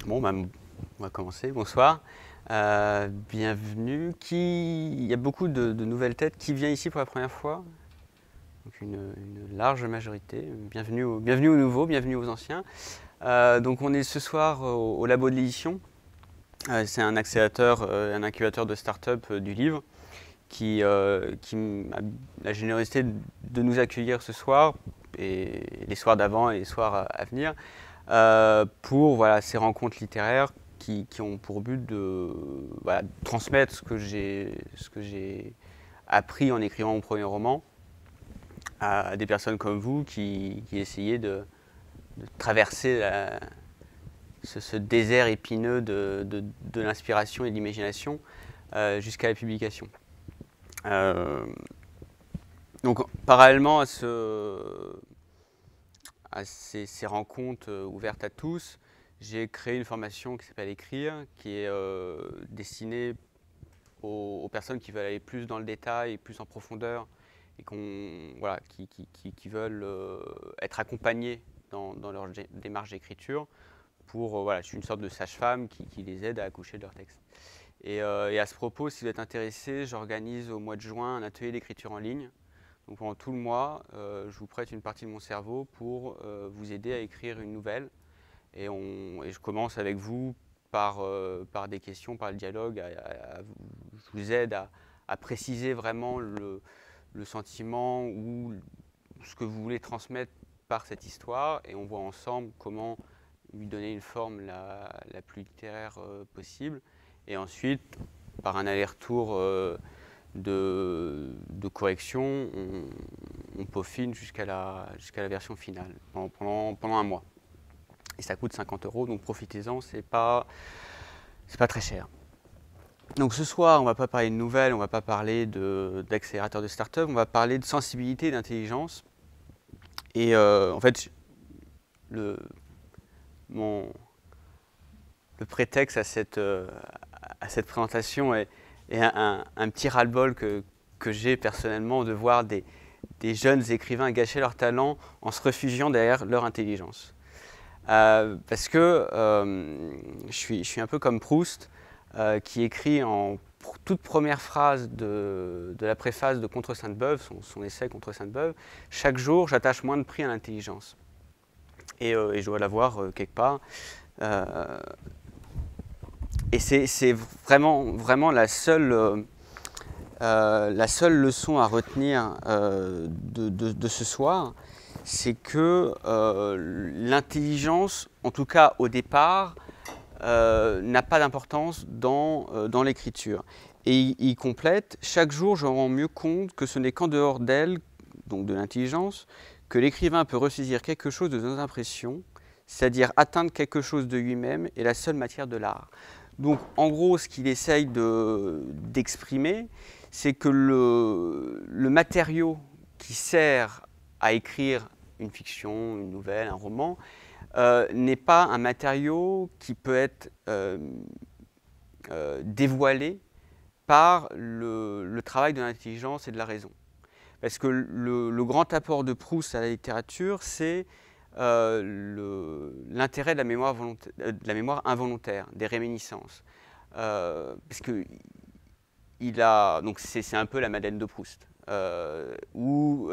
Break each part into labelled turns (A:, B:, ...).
A: Bon, bah, on va commencer. Bonsoir. Bienvenue. Il y a beaucoup de nouvelles têtes. Qui vient ici pour la première fois? Donc une large majorité. Bienvenue aux nouveaux, bienvenue aux anciens. Donc on est ce soir au Labo de l'édition. C'est un accélérateur, un incubateur de start-up du livre qui a la générosité de nous accueillir ce soir et les soirs d'avant et les soirs à venir pour voilà, ces rencontres littéraires qui ont pour but de voilà, transmettre ce que j'ai appris en écrivant mon premier roman à des personnes comme vous qui essayaient de traverser ce désert épineux de l'inspiration et de l'imagination jusqu'à la publication. Donc, parallèlement à ces rencontres ouvertes à tous, j'ai créé une formation qui s'appelle Écrire, qui est destinée aux personnes qui veulent aller plus dans le détail, plus en profondeur, et voilà, qui veulent être accompagnées dans leur démarche d'écriture. Voilà, je suis une sorte de sage-femme qui les aide à accoucher de leur texte. Et à ce propos, si vous êtes intéressé, j'organise au mois de juin un atelier d'écriture en ligne. Donc pendant tout le mois, je vous prête une partie de mon cerveau pour vous aider à écrire une nouvelle. Et je commence avec vous par des questions, par le dialogue. Je vous aide à préciser vraiment le sentiment ou ce que vous voulez transmettre par cette histoire. Et on voit ensemble comment lui donner une forme la plus littéraire possible. Et ensuite, par un aller-retour de correction, on peaufine jusqu'à la version finale pendant un mois. Et ça coûte 50 €, donc profitez-en, c'est pas très cher. Donc ce soir, on ne va pas parler de nouvelles, on ne va pas parler d'accélérateur de start-up, on va parler de sensibilité et d'intelligence. Et en fait, le prétexte à cette présentation est un petit ras-le-bol que j'ai personnellement de voir des jeunes écrivains gâcher leur talent en se réfugiant derrière leur intelligence. Parce que je suis un peu comme Proust, qui écrit en toute première phrase de la préface de Contre Sainte-Beuve, son essai Contre Sainte-Beuve, « Chaque jour, j'attache moins de prix à l'intelligence ». Et je dois l'avoir quelque part. Et c'est vraiment la seule leçon à retenir de ce soir, c'est que l'intelligence, en tout cas au départ, n'a pas d'importance dans l'écriture. Et il complète, chaque jour je me rends mieux compte que ce n'est qu'en dehors d'elle, donc de l'intelligence, que l'écrivain peut ressaisir quelque chose de nos impressions, c'est-à-dire atteindre quelque chose de lui-même et la seule matière de l'art. Donc en gros, ce qu'il essaye d'exprimer, c'est que le matériau qui sert à écrire une fiction, une nouvelle, un roman, n'est pas un matériau qui peut être dévoilé par le travail de l'intelligence et de la raison. Parce que le grand apport de Proust à la littérature, c'est l'intérêt de la mémoire involontaire, des réminiscences. Parce que donc c'est un peu la Madeleine de Proust. Ou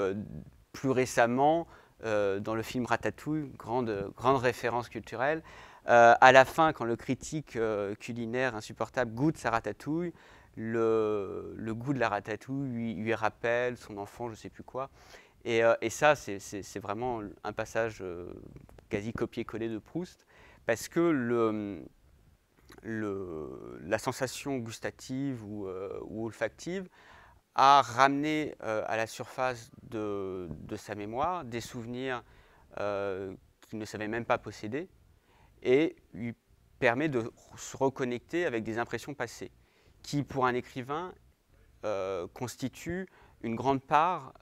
A: plus récemment, dans le film Ratatouille, grande référence culturelle, à la fin, quand le critique culinaire insupportable goûte sa ratatouille, le goût de la ratatouille lui rappelle son enfant, je ne sais plus quoi. Et ça, c'est vraiment un passage quasi copié-collé de Proust, parce que la sensation gustative ou olfactive a ramené à la surface de sa mémoire des souvenirs qu'il ne savait même pas posséder, et lui permet de se reconnecter avec des impressions passées, qui pour un écrivain constituent une grande part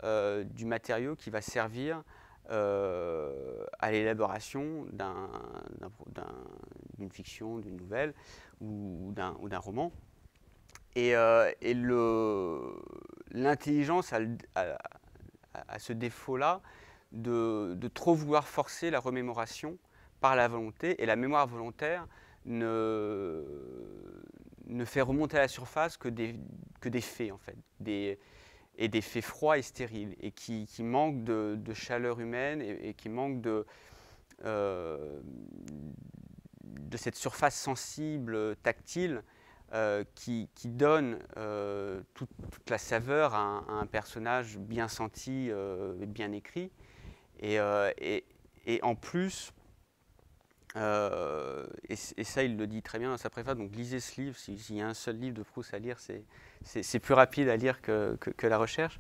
A: du matériau qui va servir à l'élaboration d'une fiction, d'une nouvelle ou d'un roman. Et l'intelligence a ce défaut-là de trop vouloir forcer la remémoration par la volonté. Et la mémoire volontaire ne fait remonter à la surface que des faits, en fait, et des faits froids et stériles, et qui manquent de chaleur humaine et qui manquent de cette surface sensible, tactile, qui donne toute la saveur à un personnage bien senti, bien écrit. Et en plus, et ça il le dit très bien dans sa préface, donc lisez ce livre, s'il y a un seul livre de Proust à lire, c'est plus rapide à lire que la recherche.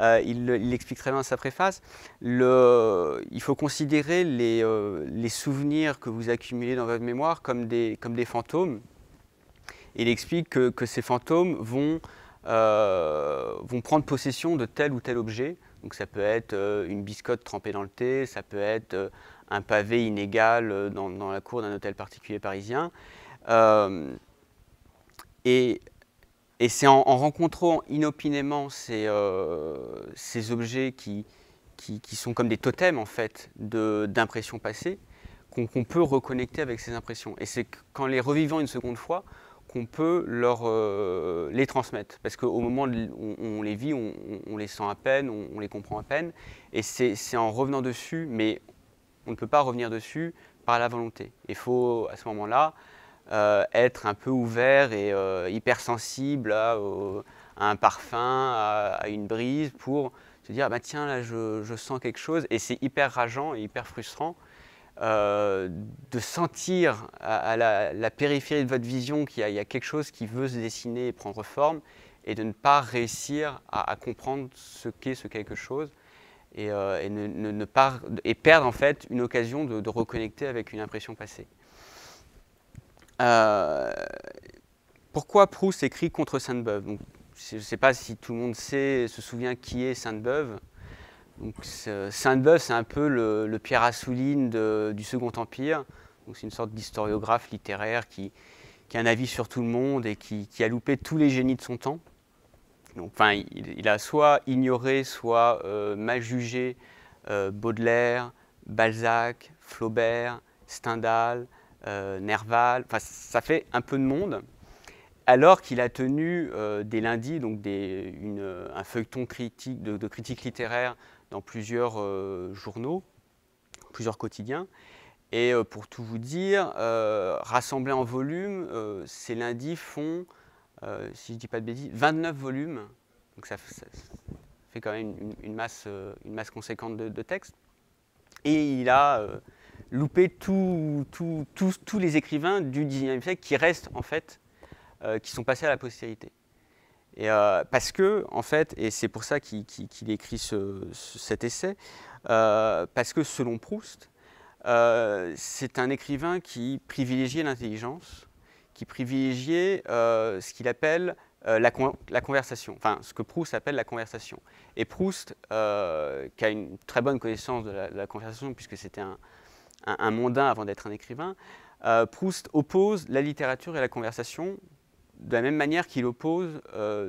A: Il explique très bien dans sa préface, il faut considérer les souvenirs que vous accumulez dans votre mémoire comme des fantômes. Il explique que ces fantômes vont prendre possession de tel ou tel objet. Donc ça peut être une biscotte trempée dans le thé, ça peut être un pavé inégal dans la cour d'un hôtel particulier parisien. Et c'est en rencontrant inopinément ces objets qui sont comme des totems en fait d'impressions passées qu'on peut reconnecter avec ces impressions. Et c'est qu'en les revivant une seconde fois qu'on peut les transmettre. Parce qu'au moment où on les vit, on les sent à peine, on les comprend à peine. Et c'est en revenant dessus, mais on ne peut pas revenir dessus par la volonté. Il faut, à ce moment-là, être un peu ouvert et hypersensible à un parfum, à une brise, pour se dire, bah, tiens, là, je sens quelque chose. Et c'est hyper rageant et hyper frustrant de sentir à la périphérie de votre vision qu'il y a quelque chose qui veut se dessiner et prendre forme, et de ne pas réussir à comprendre ce qu'est ce quelque chose, et perdre en fait une occasion de reconnecter avec une impression passée. Pourquoi Proust écrit contre Sainte-Beuve? Je ne sais pas si tout le monde se souvient qui est Sainte-Beuve. Sainte-Beuve, c'est un peu le Pierre Assouline du Second Empire. C'est une sorte d'historiographe littéraire qui a un avis sur tout le monde et qui a loupé tous les génies de son temps. Donc, enfin, il a soit ignoré, soit mal jugé Baudelaire, Balzac, Flaubert, Stendhal, Nerval. Enfin, ça fait un peu de monde. Alors qu'il a tenu des lundis, donc un feuilleton critique, de critique littéraire dans plusieurs journaux, plusieurs quotidiens. Et pour tout vous dire, rassemblés en volume, ces lundis font, si je ne dis pas de bêtises, 29 volumes. Donc ça fait quand même une masse conséquente de textes. Et il a loupé tous les écrivains du XIXe siècle qui restent en fait, qui sont passés à la postérité. Et parce que, en fait, et c'est pour ça qu'il écrit cet essai, parce que selon Proust, c'est un écrivain qui privilégiait l'intelligence, qui privilégiait ce qu'il appelle la conversation, enfin ce que Proust appelle la conversation. Et Proust, qui a une très bonne connaissance de la conversation, puisque c'était un mondain avant d'être un écrivain, Proust oppose la littérature et la conversation de la même manière qu'il oppose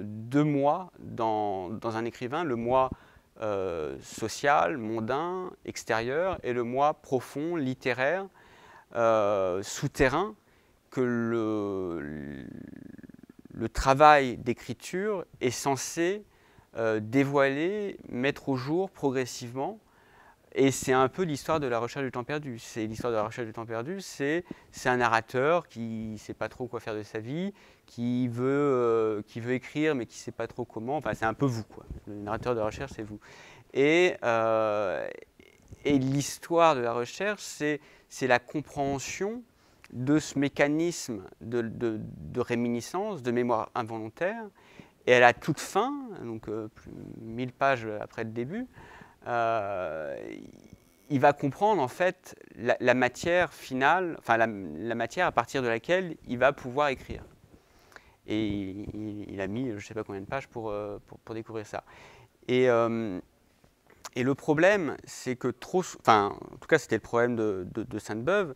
A: deux moi dans un écrivain, le moi social, mondain, extérieur, et le moi profond, littéraire, souterrain, que le travail d'écriture est censé dévoiler, mettre au jour progressivement. Et c'est un peu l'histoire de la recherche du temps perdu. C'est l'histoire de la recherche du temps perdu, c'est un narrateur qui ne sait pas trop quoi faire de sa vie, qui veut écrire mais qui ne sait pas trop comment. Enfin, c'est un peu vous, quoi. Le narrateur de la recherche, c'est vous. Et l'histoire de la recherche, c'est la compréhension de ce mécanisme de réminiscence, de mémoire involontaire. Et à la toute fin, donc 1000 pages après le début, il va comprendre en fait la matière finale, enfin la matière à partir de laquelle il va pouvoir écrire. Et il a mis je ne sais pas combien de pages pour découvrir ça. Et le problème, c'est que en tout cas c'était le problème de Sainte-Beuve.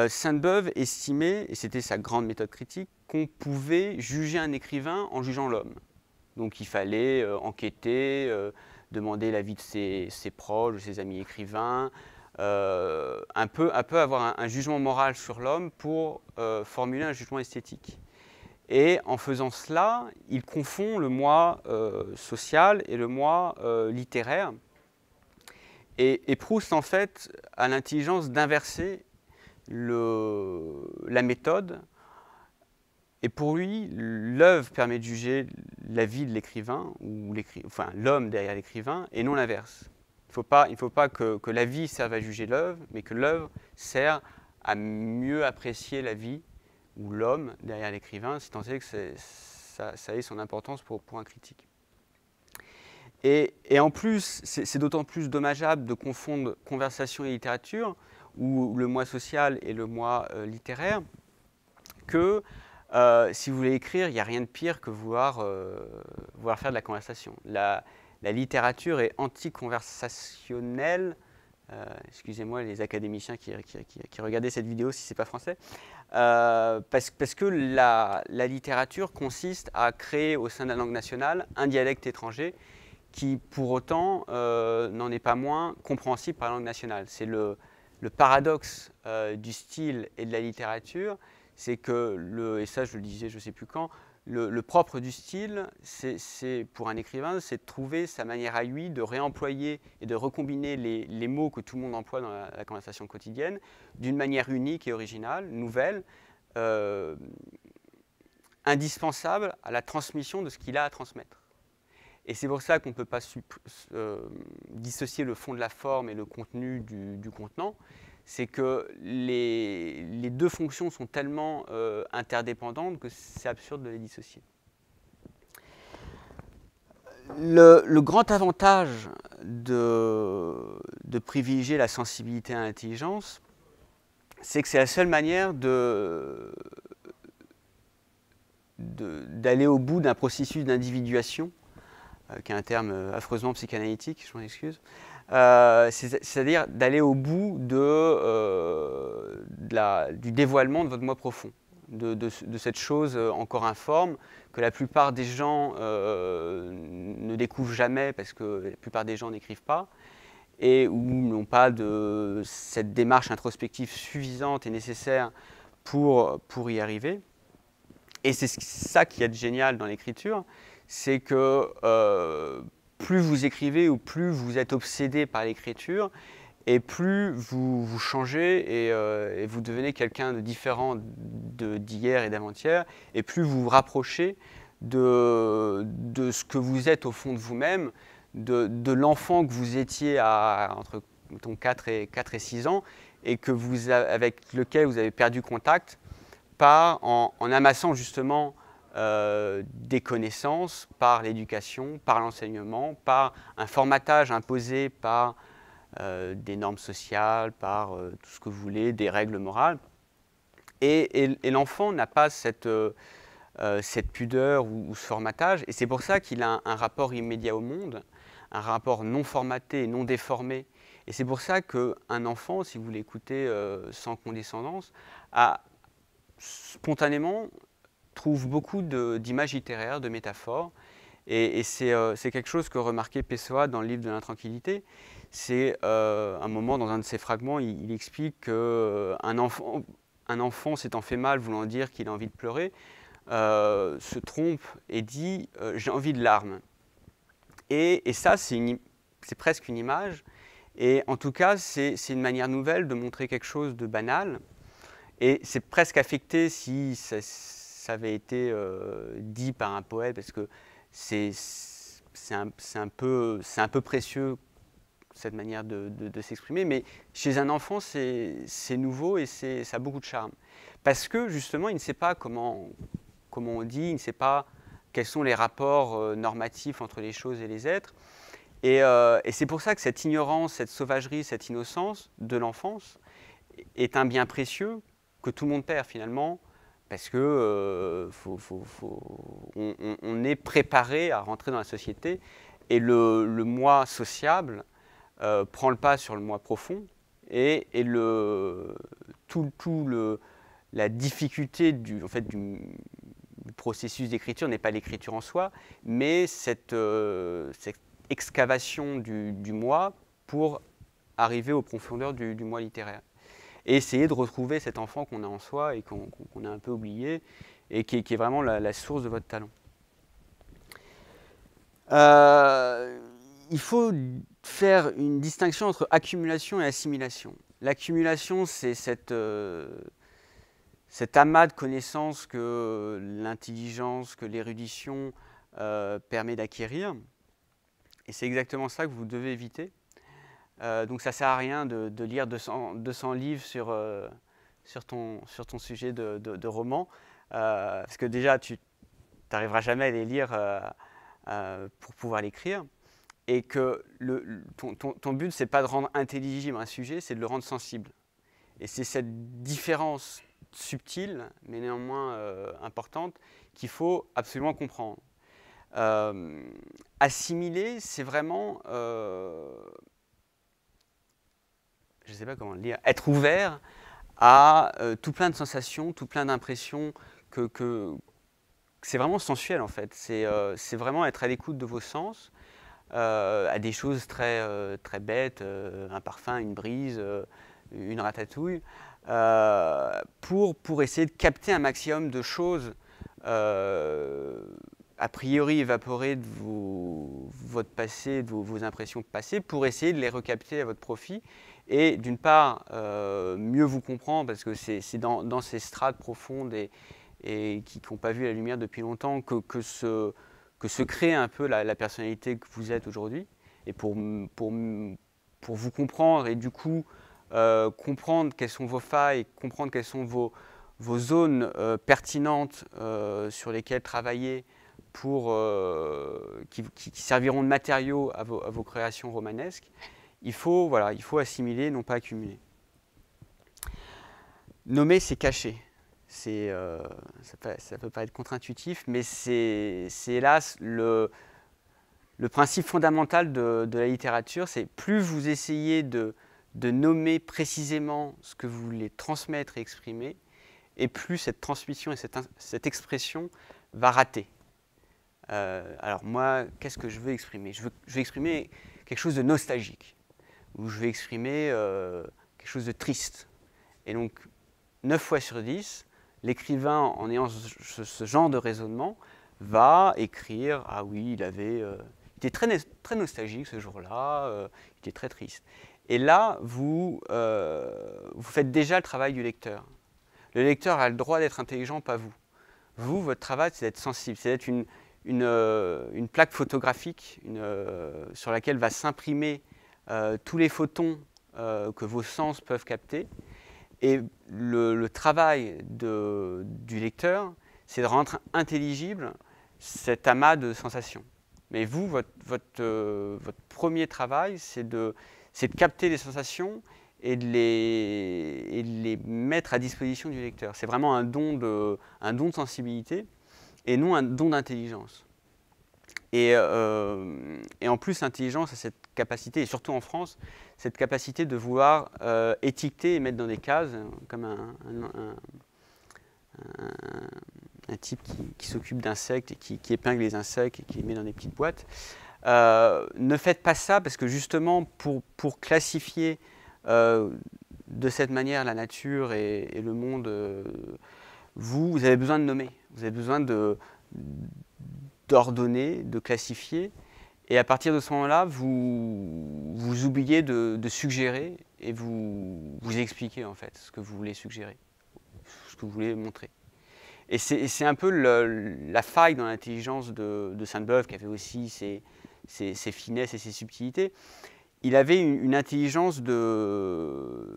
A: Sainte-Beuve estimait, et c'était sa grande méthode critique, qu'on pouvait juger un écrivain en jugeant l'homme. Donc il fallait enquêter, demander l'avis de ses proches, de ses amis écrivains, un peu avoir un jugement moral sur l'homme pour formuler un jugement esthétique. Et en faisant cela, il confond le moi social et le moi littéraire. Et Proust, en fait, a l'intelligence d'inverser la méthode. Et pour lui, l'œuvre permet de juger la vie de l'écrivain, ou enfin, l'homme derrière l'écrivain, et non l'inverse. Il ne faut pas que la vie serve à juger l'œuvre, mais que l'œuvre sert à mieux apprécier la vie ou l'homme derrière l'écrivain, si tant est que ça ait son importance pour un critique. Et en plus, c'est d'autant plus dommageable de confondre conversation et littérature, ou le moi social et le moi littéraire, que si vous voulez écrire, il n'y a rien de pire que vouloir faire de la conversation. La littérature est anti-conversationnelle. Excusez-moi les académiciens qui regardaient cette vidéo si ce n'est pas français. Parce que la littérature consiste à créer au sein de la langue nationale un dialecte étranger qui, pour autant, n'en est pas moins compréhensible par la langue nationale. C'est le paradoxe du style et de la littérature, c'est que, et ça je le disais je ne sais plus quand, le propre du style, pour un écrivain, c'est de trouver sa manière à lui de réemployer et de recombiner les mots que tout le monde emploie dans la conversation quotidienne d'une manière unique et originale, nouvelle, indispensable à la transmission de ce qu'il a à transmettre. Et c'est pour ça qu'on ne peut pas dissocier le fond de la forme et le contenu du contenant. C'est que les deux fonctions sont tellement interdépendantes que c'est absurde de les dissocier. Le grand avantage de privilégier la sensibilité à l'intelligence, c'est que c'est la seule manière d'aller au bout d'un processus d'individuation, qui est un terme affreusement psychanalytique, je m'en excuse, c'est-à-dire d'aller au bout du dévoilement de votre moi profond, de cette chose encore informe que la plupart des gens ne découvrent jamais parce que la plupart des gens n'écrivent pas et ou n'ont pas cette démarche introspective suffisante et nécessaire pour y arriver. Et c'est ça qui est génial dans l'écriture, c'est que plus vous écrivez ou plus vous êtes obsédé par l'écriture, et plus vous changez et vous devenez quelqu'un de différent d'hier et d'avant-hier, et plus vous vous rapprochez de ce que vous êtes au fond de vous-même, de l'enfant que vous étiez entre mettons, 4 et 6 ans, et avec lequel vous avez perdu contact en amassant justement des connaissances par l'éducation, par l'enseignement, par un formatage imposé par des normes sociales, par tout ce que vous voulez, des règles morales. Et l'enfant n'a pas cette pudeur ou ce formatage, et c'est pour ça qu'il a un rapport immédiat au monde, un rapport non formaté et non déformé. Et c'est pour ça qu'un enfant, si vous l'écoutez sans condescendance, spontanément trouve beaucoup d'images littéraires, de métaphores, et c'est quelque chose que remarquait Pessoa dans le livre de l'intranquillité. C'est un moment, dans un de ses fragments, il explique qu'un enfant s'étant fait mal, voulant dire qu'il a envie de pleurer, se trompe et dit « j'ai envie de larmes ». Et ça, c'est presque une image, et en tout cas, c'est une manière nouvelle de montrer quelque chose de banal, et c'est presque affecté si ça avait été dit par un poète, parce que c'est un peu précieux, cette manière de s'exprimer, mais chez un enfant, c'est nouveau et ça a beaucoup de charme. Parce que, justement, il ne sait pas comment on dit, il ne sait pas quels sont les rapports normatifs entre les choses et les êtres. Et c'est pour ça que cette ignorance, cette sauvagerie, cette innocence de l'enfance est un bien précieux que tout le monde perd, finalement, parce que on est préparé à rentrer dans la société, et le moi sociable prend le pas sur le moi profond, et la difficulté du processus d'écriture n'est pas l'écriture en soi, mais cette excavation du moi pour arriver aux profondeurs du moi littéraire. Et essayer de retrouver cet enfant qu'on a en soi et qu'on a un peu oublié, et qui est vraiment la source de votre talent. Il faut faire une distinction entre accumulation et assimilation. L'accumulation, c'est cet amas de connaissances que l'intelligence, que l'érudition permet d'acquérir. Et c'est exactement ça que vous devez éviter. Donc ça ne sert à rien de lire 200 livres sur ton sujet de roman, parce que déjà, tu n'arriveras jamais à les lire pour pouvoir l'écrire. Et que ton but, ce n'est pas de rendre intelligible un sujet, c'est de le rendre sensible. Et c'est cette différence subtile, mais néanmoins importante, qu'il faut absolument comprendre. Assimiler, c'est vraiment, je ne sais pas comment le dire, être ouvert à tout plein de sensations, tout plein d'impressions, que c'est vraiment sensuel en fait. C'est vraiment être à l'écoute de vos sens, à des choses très bêtes, un parfum, une brise, une ratatouille, pour essayer de capter un maximum de choses a priori évaporées de votre passé, de vos impressions passées, pour essayer de les recapter à votre profit. Et d'une part, mieux vous comprendre, parce que c'est dans ces strates profondes et qui n'ont pas vu la lumière depuis longtemps que se crée un peu la personnalité que vous êtes aujourd'hui. Et pour vous comprendre et du coup comprendre quelles sont vos failles, comprendre quelles sont vos zones pertinentes sur lesquelles travailler qui serviront de matériaux à vos créations romanesques, il faut assimiler, non pas accumuler. Nommer, c'est cacher. Ça peut pas être contre-intuitif, mais c'est hélas le principe fondamental de la littérature. C'est plus vous essayez de nommer précisément ce que vous voulez transmettre et exprimer, et plus cette transmission et cette expression va rater. Alors moi, qu'est-ce que je veux exprimer ? Je veux exprimer quelque chose de nostalgique, ou je veux exprimer quelque chose de triste. Et donc, 9 fois sur 10, l'écrivain, en ayant ce genre de raisonnement, va écrire « Ah oui, il était très nostalgique ce jour-là, il était très triste ». Et là, vous faites déjà le travail du lecteur. Le lecteur a le droit d'être intelligent, pas vous. Vous, votre travail, c'est d'être sensible, c'est d'être une plaque photographique sur laquelle va s'imprimer tous les photons que vos sens peuvent capter. Et le travail du lecteur, c'est de rendre intelligible cet amas de sensations. Mais vous, votre premier travail, c'est de capter les sensations et de les mettre à disposition du lecteur. C'est vraiment un don de sensibilité et non un don d'intelligence. Et en plus, l'intelligence a cette capacité, et surtout en France, cette capacité de vouloir étiqueter et mettre dans des cases, comme un type qui s'occupe d'insectes et qui épingle les insectes et qui les met dans des petites boîtes. Ne faites pas ça, parce que justement, pour classifier de cette manière la nature et le monde, vous avez besoin de nommer, vous avez besoin d'ordonner, de classifier. Et à partir de ce moment-là, vous oubliez de suggérer et vous expliquez en fait ce que vous voulez suggérer, ce que vous voulez montrer. Et c'est un peu la faille dans l'intelligence de Sainte-Beuve, qui avait aussi ses finesses et ses subtilités. Il avait une intelligence de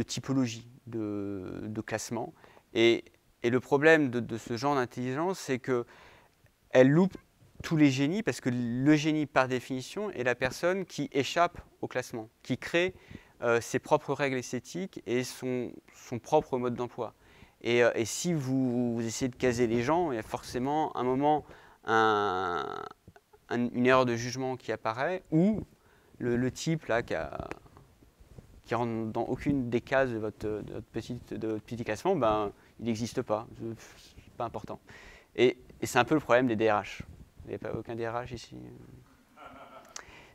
A: typologie, de classement. Et le problème de ce genre d'intelligence, c'est qu'elle loupe tous les génies, parce que le génie, par définition, est la personne qui échappe au classement, qui crée ses propres règles esthétiques et son propre mode d'emploi. Et si vous essayez de caser les gens, il y a forcément un moment une erreur de jugement qui apparaît, ou le type là qui rentre dans aucune des cases de votre petit classement, ben, il n'existe pas, c'est pas important. Et c'est un peu le problème des DRH. Vous n'avez pas aucun DRH ici ?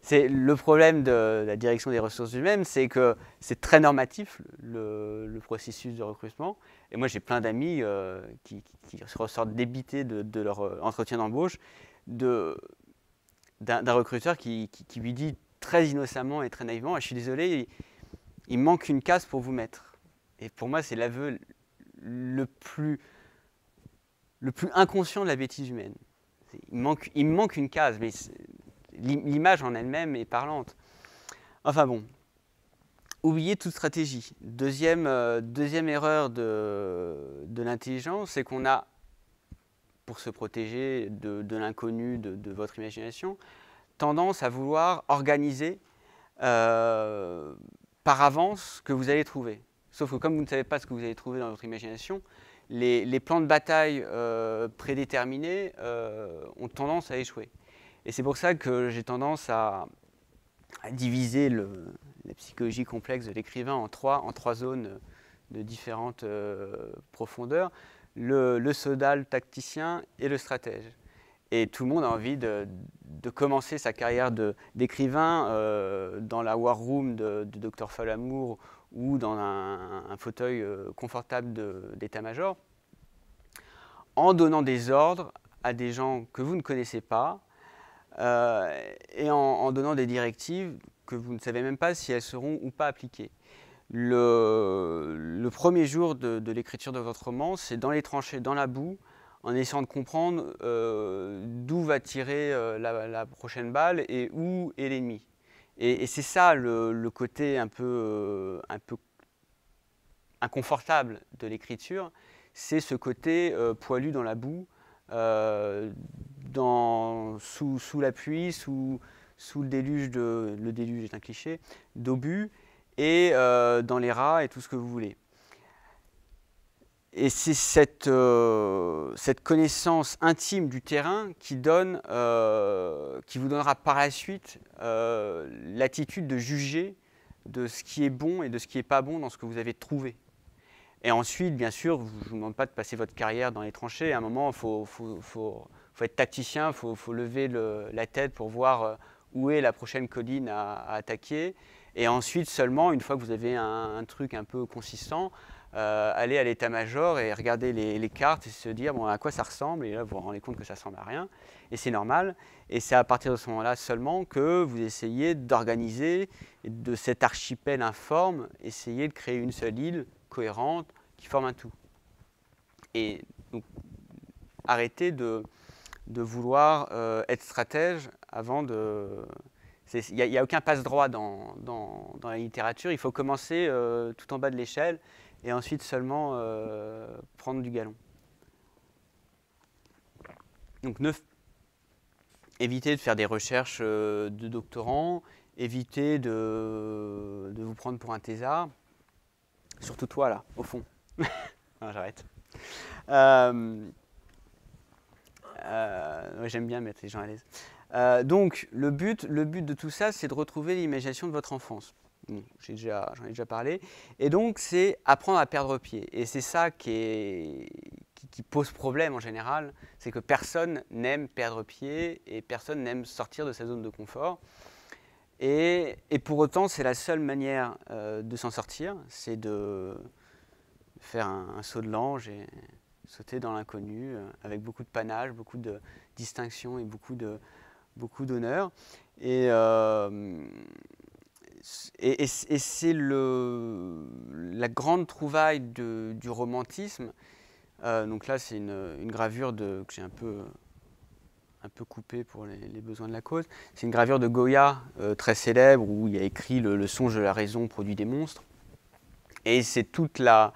A: C'est le problème de la direction des ressources humaines, c'est que c'est très normatif le processus de recrutement. Et moi, j'ai plein d'amis qui ressortent débités de leur entretien d'embauche d'un recruteur qui lui dit très innocemment et très naïvement: je suis désolé, il manque une case pour vous mettre. Et pour moi, c'est l'aveu le plus inconscient de la bêtise humaine. Il me manque une case, mais l'image en elle-même est parlante. Enfin bon, oubliez toute stratégie. Deuxième erreur de l'intelligence, c'est qu'on a, pour se protéger de l'inconnu, de votre imagination, tendance à vouloir organiser par avance ce que vous allez trouver. Sauf que comme vous ne savez pas ce que vous allez trouver dans votre imagination, les plans de bataille prédéterminés ont tendance à échouer. Et c'est pour ça que j'ai tendance à diviser la psychologie complexe de l'écrivain en trois zones de différentes profondeurs: le sodal tacticien et le stratège. Et tout le monde a envie de commencer sa carrière d'écrivain dans la war room de Dr Folamour ou dans un fauteuil confortable d'état-major, en donnant des ordres à des gens que vous ne connaissez pas, et en donnant des directives que vous ne savez même pas si elles seront ou pas appliquées. Le premier jour de l'écriture de votre roman, c'est dans les tranchées, dans la boue, en essayant de comprendre d'où va tirer la prochaine balle et où est l'ennemi. Et c'est ça le côté un peu inconfortable de l'écriture, c'est ce côté poilu dans la boue, sous la pluie, sous le déluge le déluge est un cliché, d'obus, et dans les rats et tout ce que vous voulez. Et c'est cette connaissance intime du terrain qui vous donnera par la suite l'attitude de juger de ce qui est bon et de ce qui n'est pas bon dans ce que vous avez trouvé. Et ensuite, bien sûr, je ne vous demande pas de passer votre carrière dans les tranchées. À un moment, il faut être tacticien, il faut lever la tête pour voir où est la prochaine colline à attaquer. Et ensuite, seulement, une fois que vous avez un truc un peu consistant, aller à l'état-major et regarder les cartes et se dire bon, à quoi ça ressemble. Et là, vous vous rendez compte que ça ne ressemble à rien. Et c'est normal. Et c'est à partir de ce moment-là seulement que vous essayez d'organiser de cet archipel informe, essayer de créer une seule île cohérente qui forme un tout. Et donc, arrêtez de vouloir être stratège avant de... Il n'y a aucun passe-droit dans la littérature. Il faut commencer tout en bas de l'échelle et ensuite seulement prendre du galon. Donc, évitez de faire des recherches de doctorants, évitez de vous prendre pour un thésard. Surtout toi, là, au fond. Non, j'arrête. J'aime bien mettre les gens à l'aise. Donc, le but de tout ça, c'est de retrouver l'imagination de votre enfance. Bon, j'en ai déjà parlé. Et donc, c'est apprendre à perdre pied. Et c'est ça qui pose problème en général. C'est que personne n'aime perdre pied et personne n'aime sortir de sa zone de confort. Et pour autant, c'est la seule manière de s'en sortir, c'est de faire un saut de l'ange et sauter dans l'inconnu avec beaucoup de panache, beaucoup de distinction et beaucoup d'honneur. Et c'est la grande trouvaille du romantisme. Donc là, c'est une gravure que j'ai un peu coupée pour les besoins de la cause. C'est une gravure de Goya très célèbre où il y a écrit le songe de la raison produit des monstres. Et c'est tout le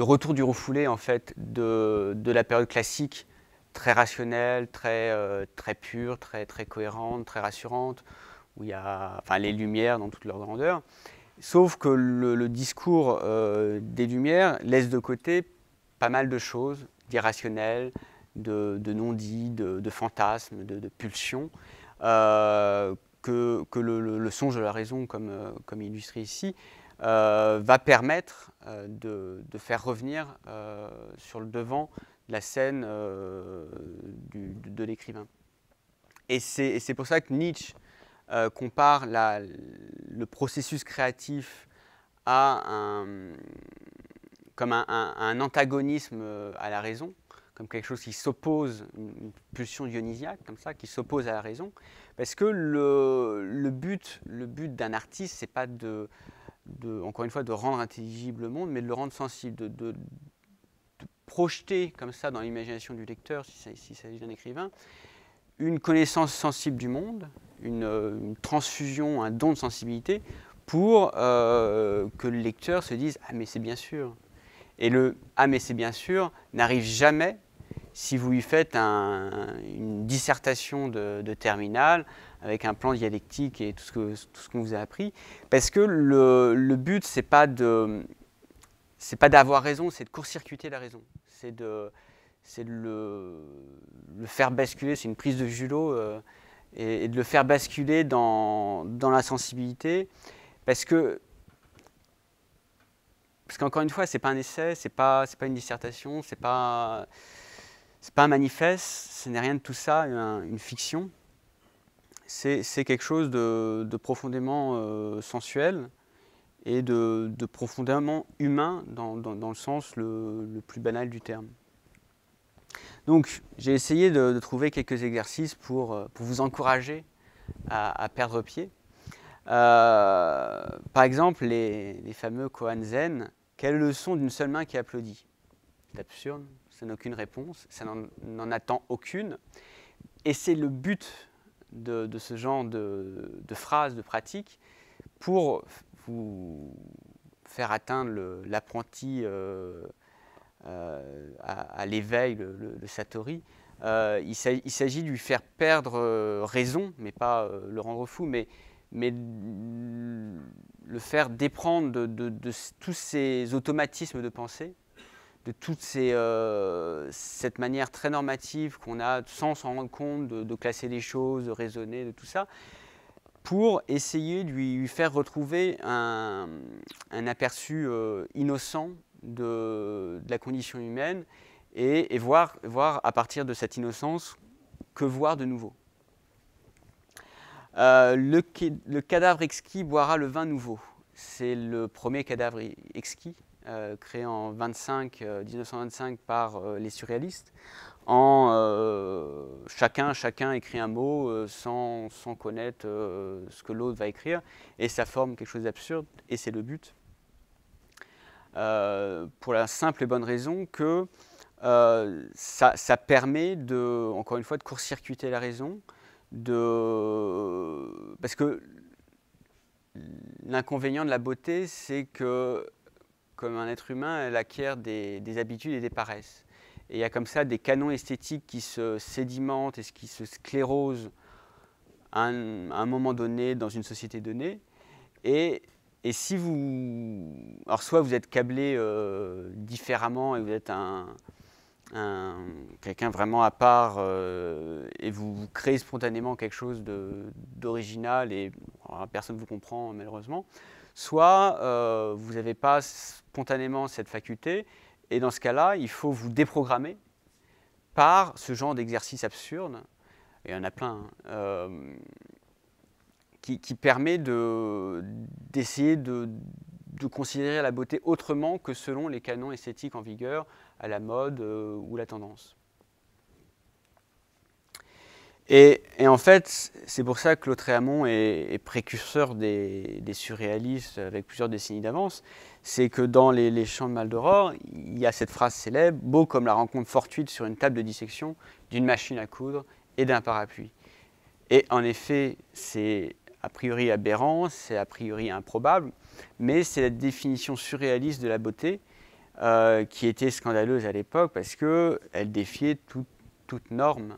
A: retour du refoulé en fait de la période classique, très rationnelle, très pure, très cohérente, très rassurante, où il y a les Lumières dans toute leur grandeur. Sauf que le discours des Lumières laisse de côté pas mal de choses, d'irrationnel, de non-dits, de fantasmes, de pulsions, que le songe de la raison, comme illustré ici, va permettre de faire revenir sur le devant de la scène de l'écrivain. Et c'est pour ça que Nietzsche compare le processus créatif comme un antagonisme à la raison, comme quelque chose qui s'oppose, une pulsion dionysiaque comme ça, qui s'oppose à la raison, parce que le but d'un artiste, c'est pas encore une fois, de rendre intelligible le monde, mais de le rendre sensible, de projeter comme ça dans l'imagination du lecteur, s'il s'agit d'un écrivain, une connaissance sensible du monde, une transfusion, un don de sensibilité, pour que le lecteur se dise « Ah mais c'est bien sûr ». Et le « Ah mais c'est bien sûr » n'arrive jamais si vous lui faites une dissertation de terminale avec un plan dialectique et tout ce qu'on vous a appris, parce que le but, c'est pas d'avoir raison, c'est de court-circuiter la raison, c'est de le faire basculer, c'est une prise de Julot, et de le faire basculer dans la sensibilité, parce qu'encore une fois, c'est pas un essai, c'est pas une dissertation, c'est pas un manifeste, ce n'est rien de tout ça, une fiction. C'est quelque chose de profondément sensuel et de profondément humain dans le sens le plus banal du terme. Donc, j'ai essayé de trouver quelques exercices pour vous encourager à perdre pied. Par exemple, les fameux koan zen. Quelle est le son d'une seule main qui applaudit? C'est absurde, ça n'a aucune réponse, ça n'en attend aucune. Et c'est le but de ce genre de phrases, de pratiques, pour vous faire atteindre l'apprenti à l'éveil, le satori. Il s'agit de lui faire perdre raison, mais pas le rendre fou, mais le faire déprendre de tous ces automatismes de pensée, de toute cette manière très normative qu'on a sans s'en rendre compte de classer les choses, de raisonner, de tout ça, pour essayer de lui faire retrouver un aperçu innocent de la condition humaine et voir à partir de cette innocence que voir de nouveau. Le cadavre exquis boira le vin nouveau. C'est le premier cadavre exquis, créé en 1925 par les surréalistes. Chacun écrit un mot sans connaître ce que l'autre va écrire, et ça forme quelque chose d'absurde, et c'est le but. Pour la simple et bonne raison que ça permet encore une fois, de court-circuiter la raison, parce que l'inconvénient de la beauté, c'est que, comme un être humain, elle acquiert des habitudes et des paresses. Et il y a comme ça des canons esthétiques qui se sédimentent et qui se sclérosent à un moment donné dans une société donnée. Et si alors soit vous êtes câblé différemment et vous êtes quelqu'un vraiment à part et vous créez spontanément quelque chose d'original et personne ne vous comprend malheureusement, soit vous n'avez pas spontanément cette faculté et dans ce cas-là, il faut vous déprogrammer par ce genre d'exercice absurde, et il y en a plein, qui permet d'essayer de considérer la beauté autrement que selon les canons esthétiques en vigueur, à la mode ou la tendance. Et en fait, c'est pour ça que Lautréamont est précurseur des surréalistes avec plusieurs décennies d'avance. C'est que dans les Chants de Maldoror, il y a cette phrase célèbre, beau comme la rencontre fortuite sur une table de dissection d'une machine à coudre et d'un parapluie. Et en effet, c'est a priori aberrant, c'est a priori improbable, mais c'est la définition surréaliste de la beauté qui était scandaleuse à l'époque parce qu'elle défiait toute norme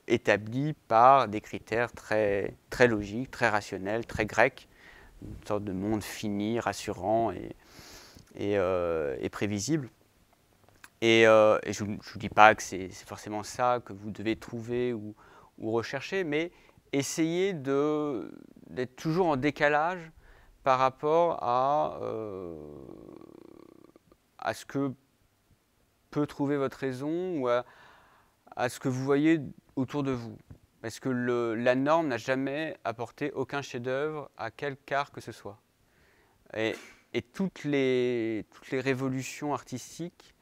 A: établie par des critères très, très logiques, très rationnels, très grecs, une sorte de monde fini, rassurant et prévisible. Et je ne vous dis pas que c'est forcément ça que vous devez trouver ou rechercher, mais essayez d'être toujours en décalage par rapport à ce que peut trouver votre raison ou à ce que vous voyez autour de vous. Parce que la norme n'a jamais apporté aucun chef-d'œuvre à quelque art que ce soit. Et toutes les révolutions artistiques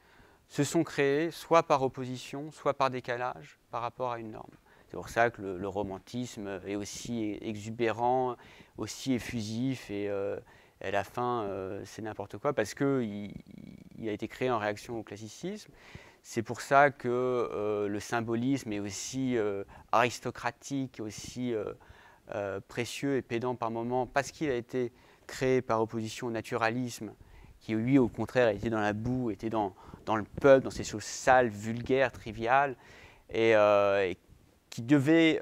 A: se sont créées soit par opposition, soit par décalage par rapport à une norme. C'est pour ça que le romantisme est aussi exubérant, aussi effusif, et à la fin, c'est n'importe quoi, parce qu'il a été créé en réaction au classicisme. C'est pour ça que le symbolisme est aussi aristocratique, aussi précieux et pédant par moments, parce qu'il a été créé par opposition au naturalisme, qui lui, au contraire, était dans la boue, était dans le peuple, dans ces choses sales, vulgaires, triviales, et qui devait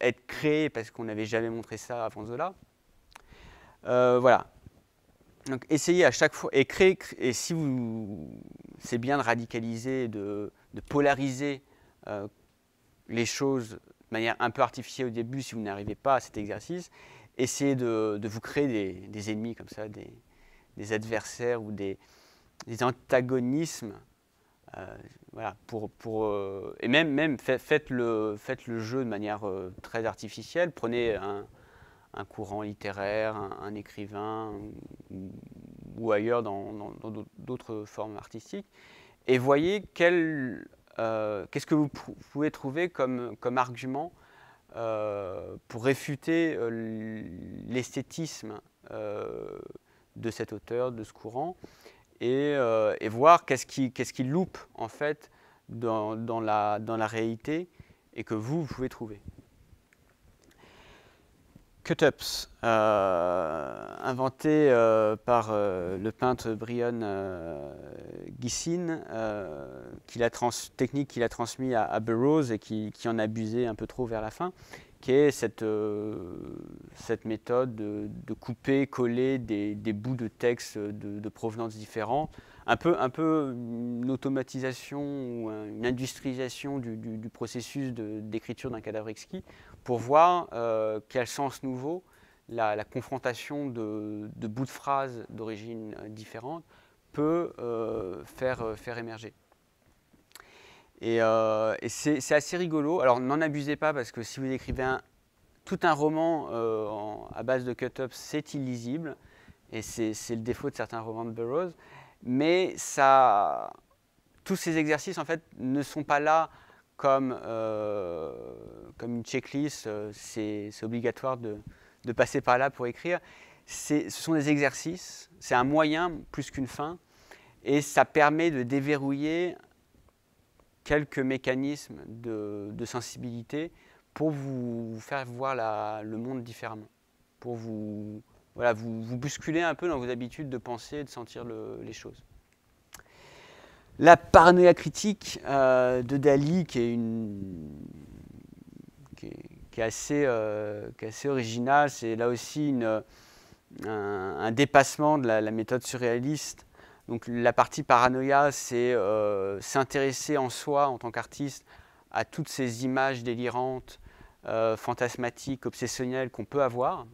A: être créé parce qu'on n'avait jamais montré ça avant Zola. Voilà. Donc essayez à chaque fois, et créer, et si vous, c'est bien de radicaliser, de polariser les choses de manière un peu artificielle au début si vous n'arrivez pas à cet exercice, essayez de vous créer des ennemis comme ça, des adversaires ou des antagonismes. Voilà, et même faites le jeu de manière très artificielle. Prenez un courant littéraire, un écrivain ou ailleurs dans d'autres formes artistiques, et voyez qu'est-ce que vous pouvez trouver comme argument pour réfuter l'esthétisme de cet auteur, de ce courant, et voir qu'est-ce qui loupe en fait dans la réalité et que vous pouvez trouver. Cut-ups, inventé par le peintre Brion Gysin, technique qu'il a transmis à Burroughs et qui en abusait un peu trop vers la fin, qui est cette méthode de couper, coller des bouts de texte de provenance différents, un peu une automatisation ou une industrialisation du processus d'écriture d'un cadavre exquis, pour voir quel sens nouveau la confrontation de bouts de phrases d'origine différente peut faire émerger. Et c'est assez rigolo. Alors n'en abusez pas, parce que si vous écrivez tout un roman à base de cut-ups, c'est illisible, et c'est le défaut de certains romans de Burroughs. Mais tous ces exercices en fait ne sont pas là comme une checklist, c'est obligatoire de passer par là pour écrire. Ce sont des exercices, c'est un moyen plus qu'une fin, et ça permet de déverrouiller quelques mécanismes de sensibilité pour vous faire voir le monde différemment, pour vous bousculer un peu dans vos habitudes de penser et de sentir les choses. La paranoïa critique de Dali, qui est assez originale, c'est là aussi un dépassement de la méthode surréaliste. Donc la partie paranoïa, c'est s'intéresser en soi, en tant qu'artiste, à toutes ces images délirantes, fantasmatiques, obsessionnelles qu'on peut avoir.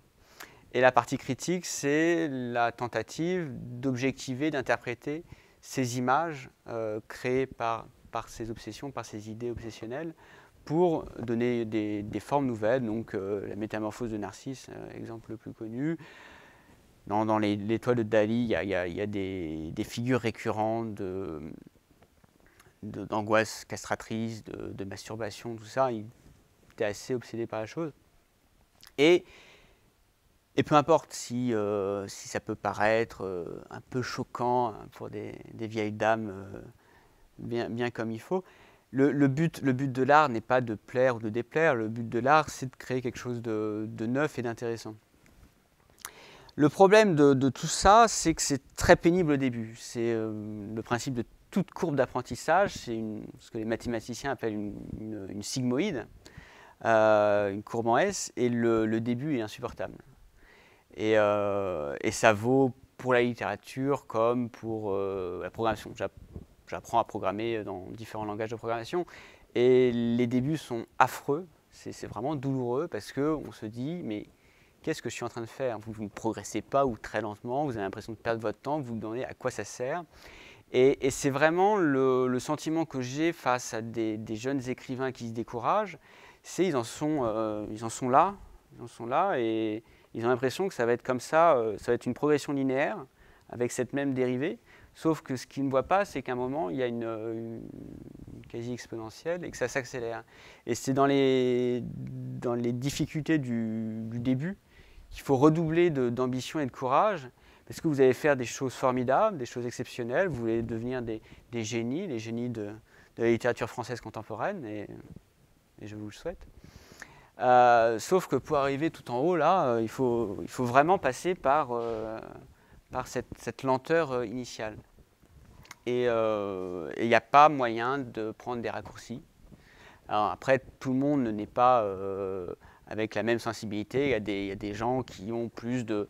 A: Et la partie critique, c'est la tentative d'objectiver, d'interpréter ces images créées par ces obsessions, par ces idées obsessionnelles, pour donner des formes nouvelles. Donc la métamorphose de Narcisse, exemple le plus connu. Dans les toiles de Dali, il y a des figures récurrentes d'angoisse castratrice, de masturbation, tout ça. Il était assez obsédé par la chose. Et peu importe si ça peut paraître un peu choquant pour des vieilles dames bien comme il faut, le but de l'art n'est pas de plaire ou de déplaire. Le but de l'art, c'est de créer quelque chose de neuf et d'intéressant. Le problème de tout ça, c'est que c'est très pénible au début. C'est le principe de toute courbe d'apprentissage, c'est ce que les mathématiciens appellent une sigmoïde, une courbe en S, et le début est insupportable. Et ça vaut pour la littérature comme pour la programmation. J'apprends à programmer dans différents langages de programmation, et les débuts sont affreux, c'est vraiment douloureux, parce qu'on se dit, mais qu'est-ce que je suis en train de faire? Vous ne progressez pas, ou très lentement, vous avez l'impression de perdre votre temps, vous vous demandez à quoi ça sert. Et c'est vraiment le sentiment que j'ai face à des jeunes écrivains qui se découragent, c'est ils en sont là, et ils ont l'impression que ça va être comme ça va être une progression linéaire avec cette même dérivée, sauf que ce qu'ils ne voient pas, c'est qu'à un moment, il y a une quasi exponentielle et que ça s'accélère. Et c'est dans les difficultés du début qu'il faut redoubler d'ambition et de courage, parce que vous allez faire des choses formidables, des choses exceptionnelles, vous voulez devenir des génies, les génies de la littérature française contemporaine, et je vous le souhaite. Sauf que pour arriver tout en haut, là, il faut vraiment passer par cette lenteur initiale. Et il n'y a pas moyen de prendre des raccourcis. Alors après, tout le monde n'est pas avec la même sensibilité. Il y a des gens qui ont plus de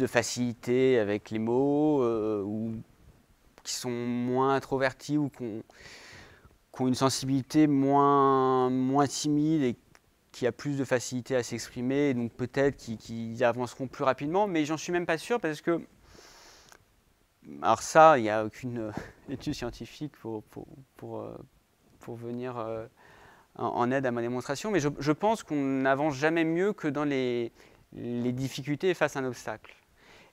A: facilité avec les mots, ou qui sont moins introvertis, ou qui ont une sensibilité moins timide et qui a plus de facilité à s'exprimer, donc peut-être qu'ils avanceront plus rapidement, mais j'en suis même pas sûr parce que, alors ça, il n'y a aucune étude scientifique pour venir en aide à ma démonstration, mais je pense qu'on n'avance jamais mieux que dans les difficultés face à un obstacle.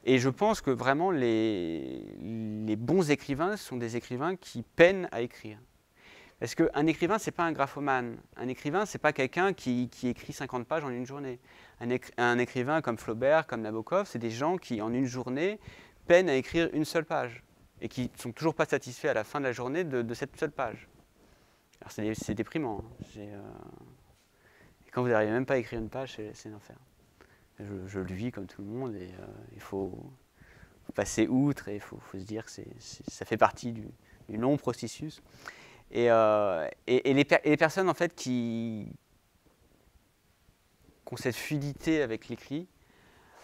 A: Et je pense que vraiment les bons écrivains sont des écrivains qui peinent à écrire. Parce qu'un écrivain, ce n'est pas un graphomane. Un écrivain, ce n'est pas quelqu'un qui écrit 50 pages en une journée. Un écrivain comme Flaubert, comme Nabokov, c'est des gens qui, en une journée, peinent à écrire une seule page et qui ne sont toujours pas satisfaits à la fin de la journée de cette seule page. Alors c'est déprimant. Et quand vous n'arrivez même pas à écrire une page, c'est l'enfer. Je le vis comme tout le monde, et il faut passer outre, et il faut se dire que ça fait partie du long processus. Et les personnes en fait qui ont cette fluidité avec l'écrit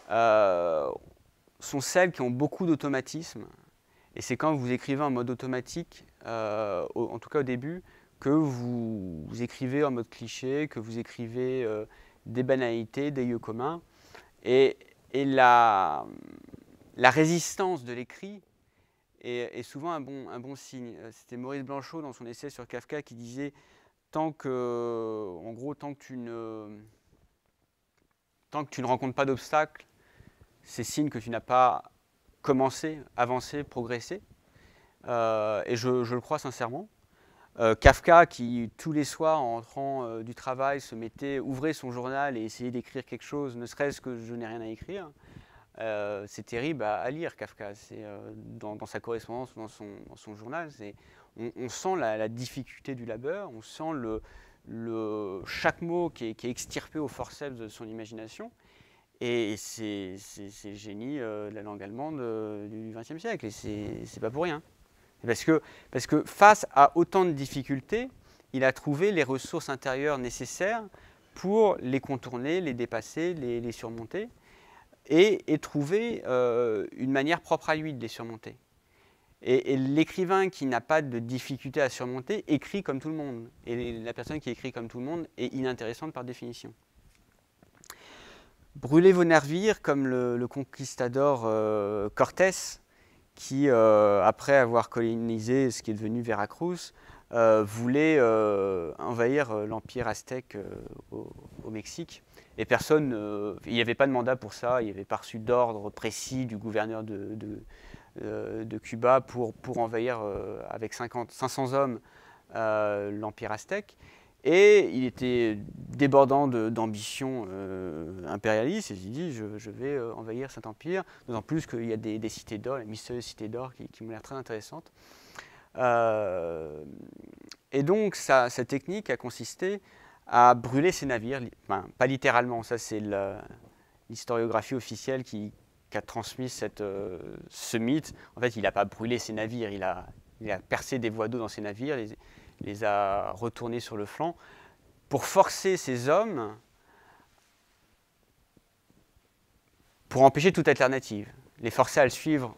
A: sont celles qui ont beaucoup d'automatisme. Et c'est quand vous écrivez en mode automatique, en tout cas au début, que vous écrivez en mode cliché, que vous écrivez des banalités, des lieux communs. Et la résistance de l'écrit est souvent un bon signe. C'était Maurice Blanchot dans son essai sur Kafka qui disait tant que tu ne rencontres pas d'obstacles, c'est signe que tu n'as pas commencé, avancé, progressé. Et je le crois sincèrement. Kafka qui tous les soirs en rentrant du travail ouvrait son journal et essayait d'écrire quelque chose, ne serait-ce que je n'ai rien à écrire. C'est terrible à lire, Kafka. Dans sa correspondance, dans son journal, on sent la difficulté du labeur, on sent chaque mot qui est extirpé au forceps de son imagination. Et c'est le génie de la langue allemande du XXe siècle, et c'est pas pour rien. Parce que face à autant de difficultés, il a trouvé les ressources intérieures nécessaires pour les contourner, les dépasser, les surmonter, et trouver une manière propre à lui de les surmonter. Et l'écrivain qui n'a pas de difficulté à surmonter écrit comme tout le monde. Et la personne qui écrit comme tout le monde est inintéressante par définition. Brûler vos navires comme le conquistador Cortés, qui, après avoir colonisé ce qui est devenu Veracruz, voulait envahir l'empire aztèque au Mexique. Et personne, il n'y avait pas de mandat pour ça, il n'y avait pas reçu d'ordre précis du gouverneur de Cuba pour envahir avec 500 hommes l'empire aztèque. Et il était débordant d'ambition impérialiste. Il s'est dit, je vais envahir cet empire, d'autant plus qu'il y a des cités d'or, les mystérieuses cités d'or qui m'ont l'air très intéressantes. Et donc, cette technique a consisté à brûler ses navires, enfin, pas littéralement, ça c'est l'historiographie officielle qui a transmis ce mythe. En fait, il n'a pas brûlé ses navires, il a percé des voies d'eau dans ses navires, les a retournés sur le flanc, pour forcer ces hommes, pour empêcher toute alternative, les forcer à le suivre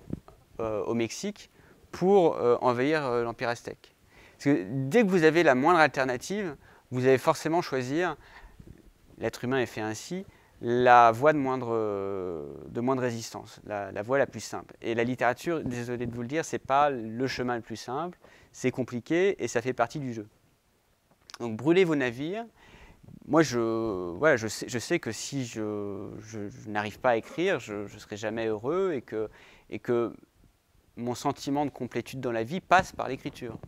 A: au Mexique pour envahir l'Empire aztèque. Parce que dès que vous avez la moindre alternative, vous allez forcément choisir, l'être humain est fait ainsi, la voie de moindre résistance, la voie la plus simple. Et la littérature, désolé de vous le dire, c'est pas le chemin le plus simple, c'est compliqué et ça fait partie du jeu. Donc brûlez vos navires. Moi, je sais que si je n'arrive pas à écrire, je ne serai jamais heureux et que mon sentiment de complétude dans la vie passe par l'écriture.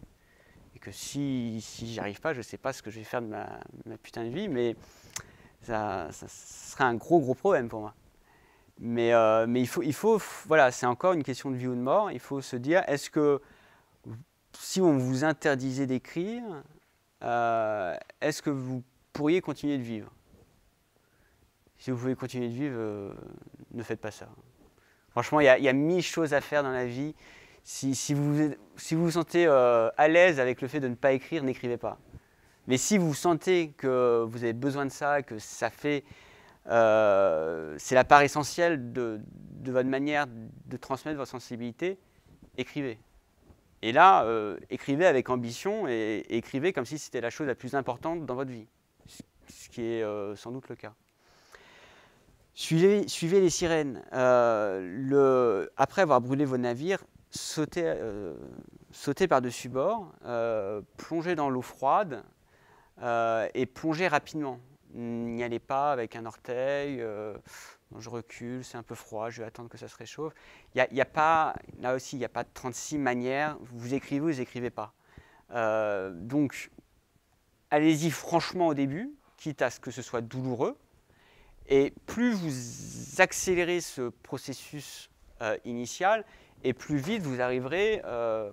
A: Et que si j'y arrive pas, je ne sais pas ce que je vais faire de ma putain de vie, mais ça serait un gros problème pour moi. Mais il faut, voilà, c'est encore une question de vie ou de mort. Il faut se dire, est-ce que si on vous interdisait d'écrire, est-ce que vous pourriez continuer de vivre? Si vous pouvez continuer de vivre, ne faites pas ça. Franchement, il y a 1000 choses à faire dans la vie. Si vous vous sentez à l'aise avec le fait de ne pas écrire, n'écrivez pas. Mais si vous sentez que vous avez besoin de ça, que ça fait, c'est la part essentielle de votre manière de transmettre votre sensibilité, écrivez. Et là, écrivez avec ambition et écrivez comme si c'était la chose la plus importante dans votre vie, ce qui est sans doute le cas. Suivez les sirènes. Après avoir brûlé vos navires, sautez par-dessus bord, plongez dans l'eau froide et plongez rapidement. N'y allez pas avec un orteil, je recule, c'est un peu froid, je vais attendre que ça se réchauffe. Là aussi, il n'y a pas de 36 manières. Vous écrivez pas. Donc, allez-y franchement au début, quitte à ce que ce soit douloureux. Et plus vous accélérez ce processus initial, et plus vite vous arriverez,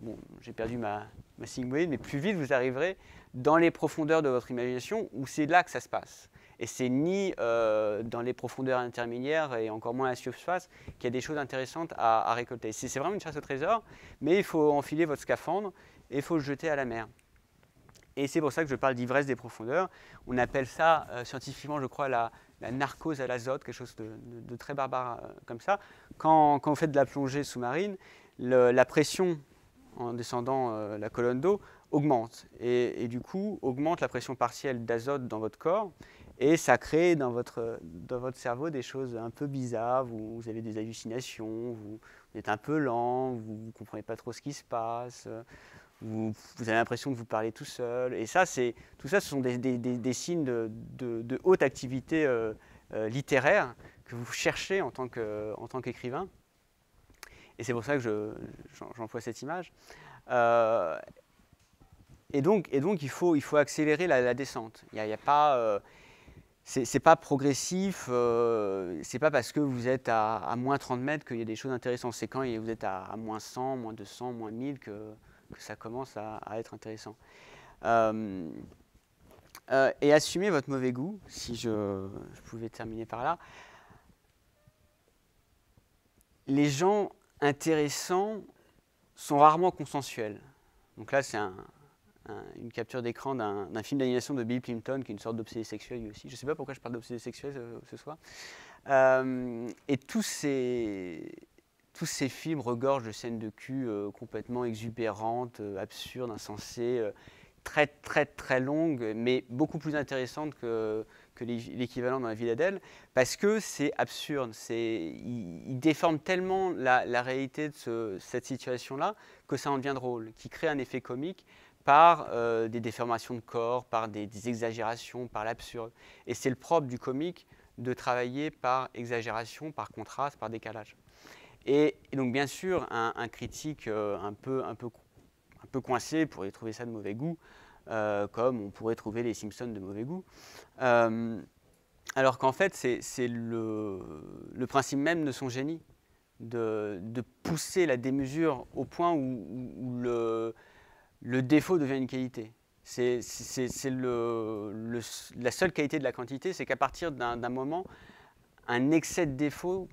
A: bon, j'ai perdu ma sigmoïde, mais plus vite vous arriverez dans les profondeurs de votre imagination, où c'est là que ça se passe. Et c'est ni dans les profondeurs intermédiaires, et encore moins à la surface, qu'il y a des choses intéressantes à récolter. C'est vraiment une chasse au trésor, mais il faut enfiler votre scaphandre, et il faut le jeter à la mer. Et c'est pour ça que je parle d'ivresse des profondeurs. On appelle ça scientifiquement, je crois, la narcose à l'azote, quelque chose de très barbare comme ça. Quand vous faites de la plongée sous-marine, la pression en descendant la colonne d'eau augmente. Et du coup, augmente la pression partielle d'azote dans votre corps. Et ça crée dans votre cerveau des choses un peu bizarres. Vous avez des hallucinations, vous êtes un peu lent, vous ne comprenez pas trop ce qui se passe. Vous avez l'impression que vous parlez tout seul. Et ça, tout ça, ce sont des signes de haute activité littéraire que vous cherchez en tant qu'écrivain. Et c'est pour ça que j'emploie cette image. Et donc il faut accélérer la descente. Il y a pas, c'est pas progressif, c'est pas parce que vous êtes à moins 30 mètres qu'il y a des choses intéressantes. C'est quand vous êtes à moins 100, moins 200, moins 1000 que ça commence à être intéressant. Et assumez votre mauvais goût, si je pouvais terminer par là. Les gens intéressants sont rarement consensuels. Donc là, c'est une capture d'écran d'un film d'animation de Bill Plympton, qui est une sorte d'obsédé sexuel lui aussi. Je ne sais pas pourquoi je parle d'obsédé sexuel ce soir. Et tous ces films regorgent de scènes de cul complètement exubérantes, absurdes, insensées, très très très longues, mais beaucoup plus intéressantes que l'équivalent dans La vie d'Adèle, parce que c'est absurde. Il déforme tellement la réalité de cette situation-là que ça en devient drôle, qui crée un effet comique par des déformations de corps, par des exagérations, par l'absurde. Et c'est le propre du comique de travailler par exagération, par contraste, par décalage. Et donc, bien sûr, un critique un peu coincé pourrait trouver ça de mauvais goût, comme on pourrait trouver les Simpsons de mauvais goût. Alors qu'en fait, c'est le principe même de son génie, de pousser la démesure au point où le défaut devient une qualité. C'est la seule qualité de la quantité, c'est qu'à partir d'un moment, un excès de défaut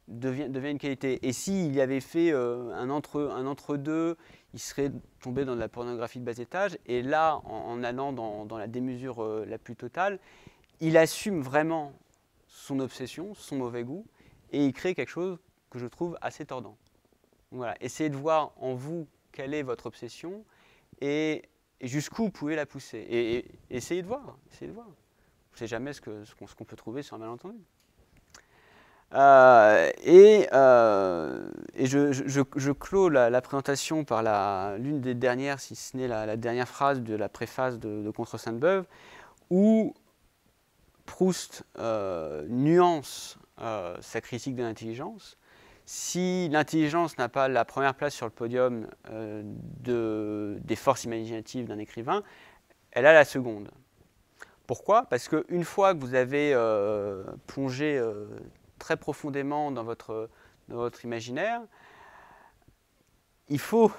A: devient une qualité. Et s'il avait fait un entre-deux, il serait tombé dans de la pornographie de bas étage. Et là, en allant dans la démesure la plus totale, il assume vraiment son obsession, son mauvais goût, et il crée quelque chose que je trouve assez tordant. Donc voilà, essayez de voir en vous quelle est votre obsession et jusqu'où vous pouvez la pousser. Et essayez de voir. On ne sait jamais ce qu'on peut trouver sur un malentendu. Je clôt la présentation par l'une des dernières, si ce n'est la dernière phrase de la préface de Contre Sainte-Beuve, où Proust nuance sa critique de l'intelligence. Si l'intelligence n'a pas la première place sur le podium des forces imaginatives d'un écrivain, elle a la seconde. Pourquoi? Parce qu'une fois que vous avez plongé très profondément dans votre imaginaire, il faut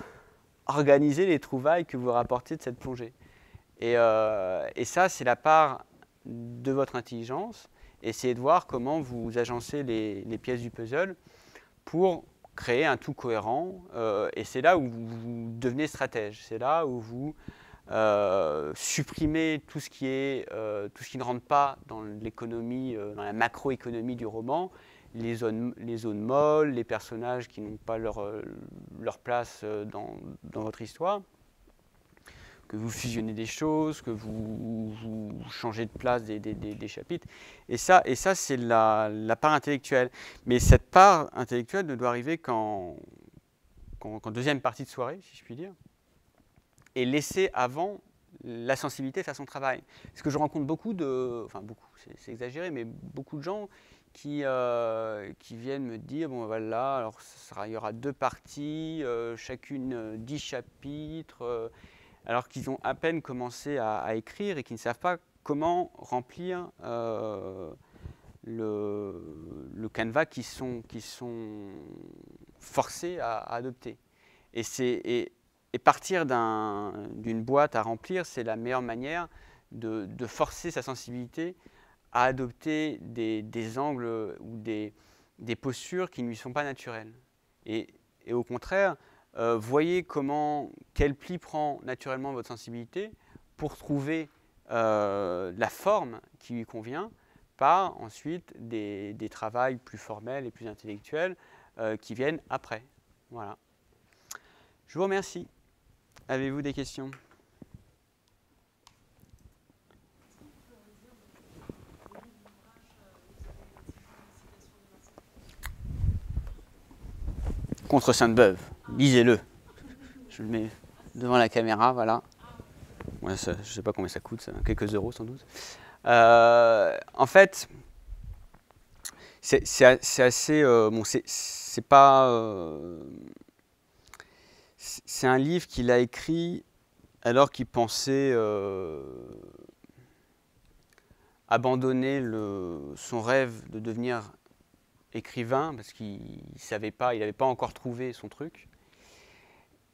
A: organiser les trouvailles que vous rapportez de cette plongée. Et ça, c'est la part de votre intelligence. Essayez de voir comment vous agencez les pièces du puzzle pour créer un tout cohérent. Et c'est là où vous devenez stratège. C'est là où vous supprimez tout ce qui ne rentre pas dans l'économie, dans la macroéconomie du roman, les zones molles, les personnages qui n'ont pas leur place dans votre histoire, que vous fusionnez des choses, que vous changez de place des chapitres. Et ça c'est la part intellectuelle. Mais cette part intellectuelle ne doit arriver qu'en deuxième partie de soirée, si je puis dire, et laisser avant la sensibilité faire son travail. Parce que je rencontre beaucoup, c'est exagéré, mais beaucoup de gens qui viennent me dire, bon voilà, alors il y aura 2 parties, chacune 10 chapitres, alors qu'ils ont à peine commencé à écrire et qui ne savent pas comment remplir le canevas qu'ils sont forcés à adopter. Et partir d'une boîte à remplir, c'est la meilleure manière de forcer sa sensibilité à adopter des angles ou des postures qui ne lui sont pas naturelles. Et au contraire, voyez quel pli prend naturellement votre sensibilité pour trouver la forme qui lui convient par ensuite des travails plus formels et plus intellectuels qui viennent après. Voilà. Je vous remercie. Avez-vous des questions? Contre Sainte-Beuve, lisez-le. Je le mets devant la caméra, voilà. Ouais, je ne sais pas combien ça coûte, quelques euros sans doute. En fait, c'est assez... bon, c'est pas... c'est un livre qu'il a écrit alors qu'il pensait abandonner son rêve de devenir écrivain, parce qu'il savait pas, il n'avait pas encore trouvé son truc.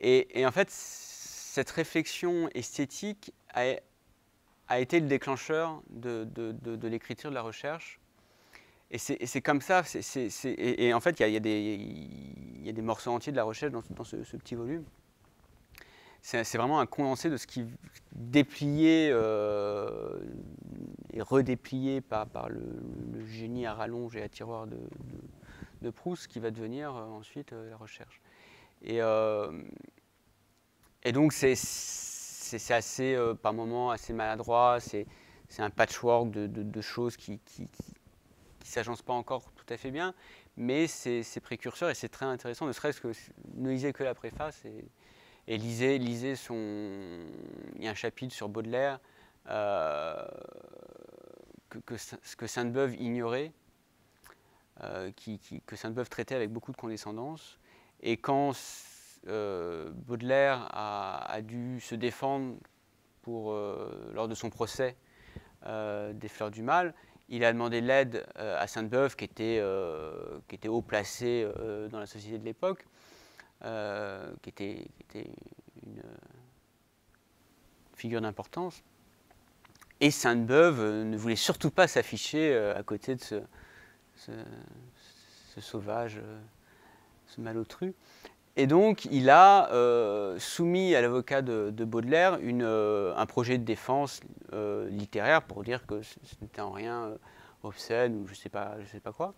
A: Et en fait, cette réflexion esthétique a été le déclencheur de l'écriture, de la recherche. Et c'est comme ça. Et en fait, il y a des morceaux entiers de la recherche dans ce petit volume. C'est vraiment un condensé de ce qui déplié et redéplié par le génie à rallonge et à tiroir de Proust, qui va devenir ensuite la recherche. Et donc c'est assez, par moments, assez maladroit. C'est un patchwork de choses qui s'agencent pas encore tout à fait bien, mais c'est précurseur et c'est très intéressant. Ne serait-ce que ne lisez que la préface et lisez il y a un chapitre sur Baudelaire que Sainte-Beuve ignorait, que Sainte-Beuve traitait avec beaucoup de condescendance. Et quand Baudelaire a dû se défendre lors de son procès des Fleurs du Mal, il a demandé l'aide à Sainte-Beuve, qui était haut placée dans la société de l'époque, qui était une figure d'importance. Et Sainte-Beuve ne voulait surtout pas s'afficher à côté de ce sauvage, ce malotru. Et donc, il a soumis à l'avocat de Baudelaire un projet de défense littéraire pour dire que ce n'était en rien obscène ou je sais pas quoi.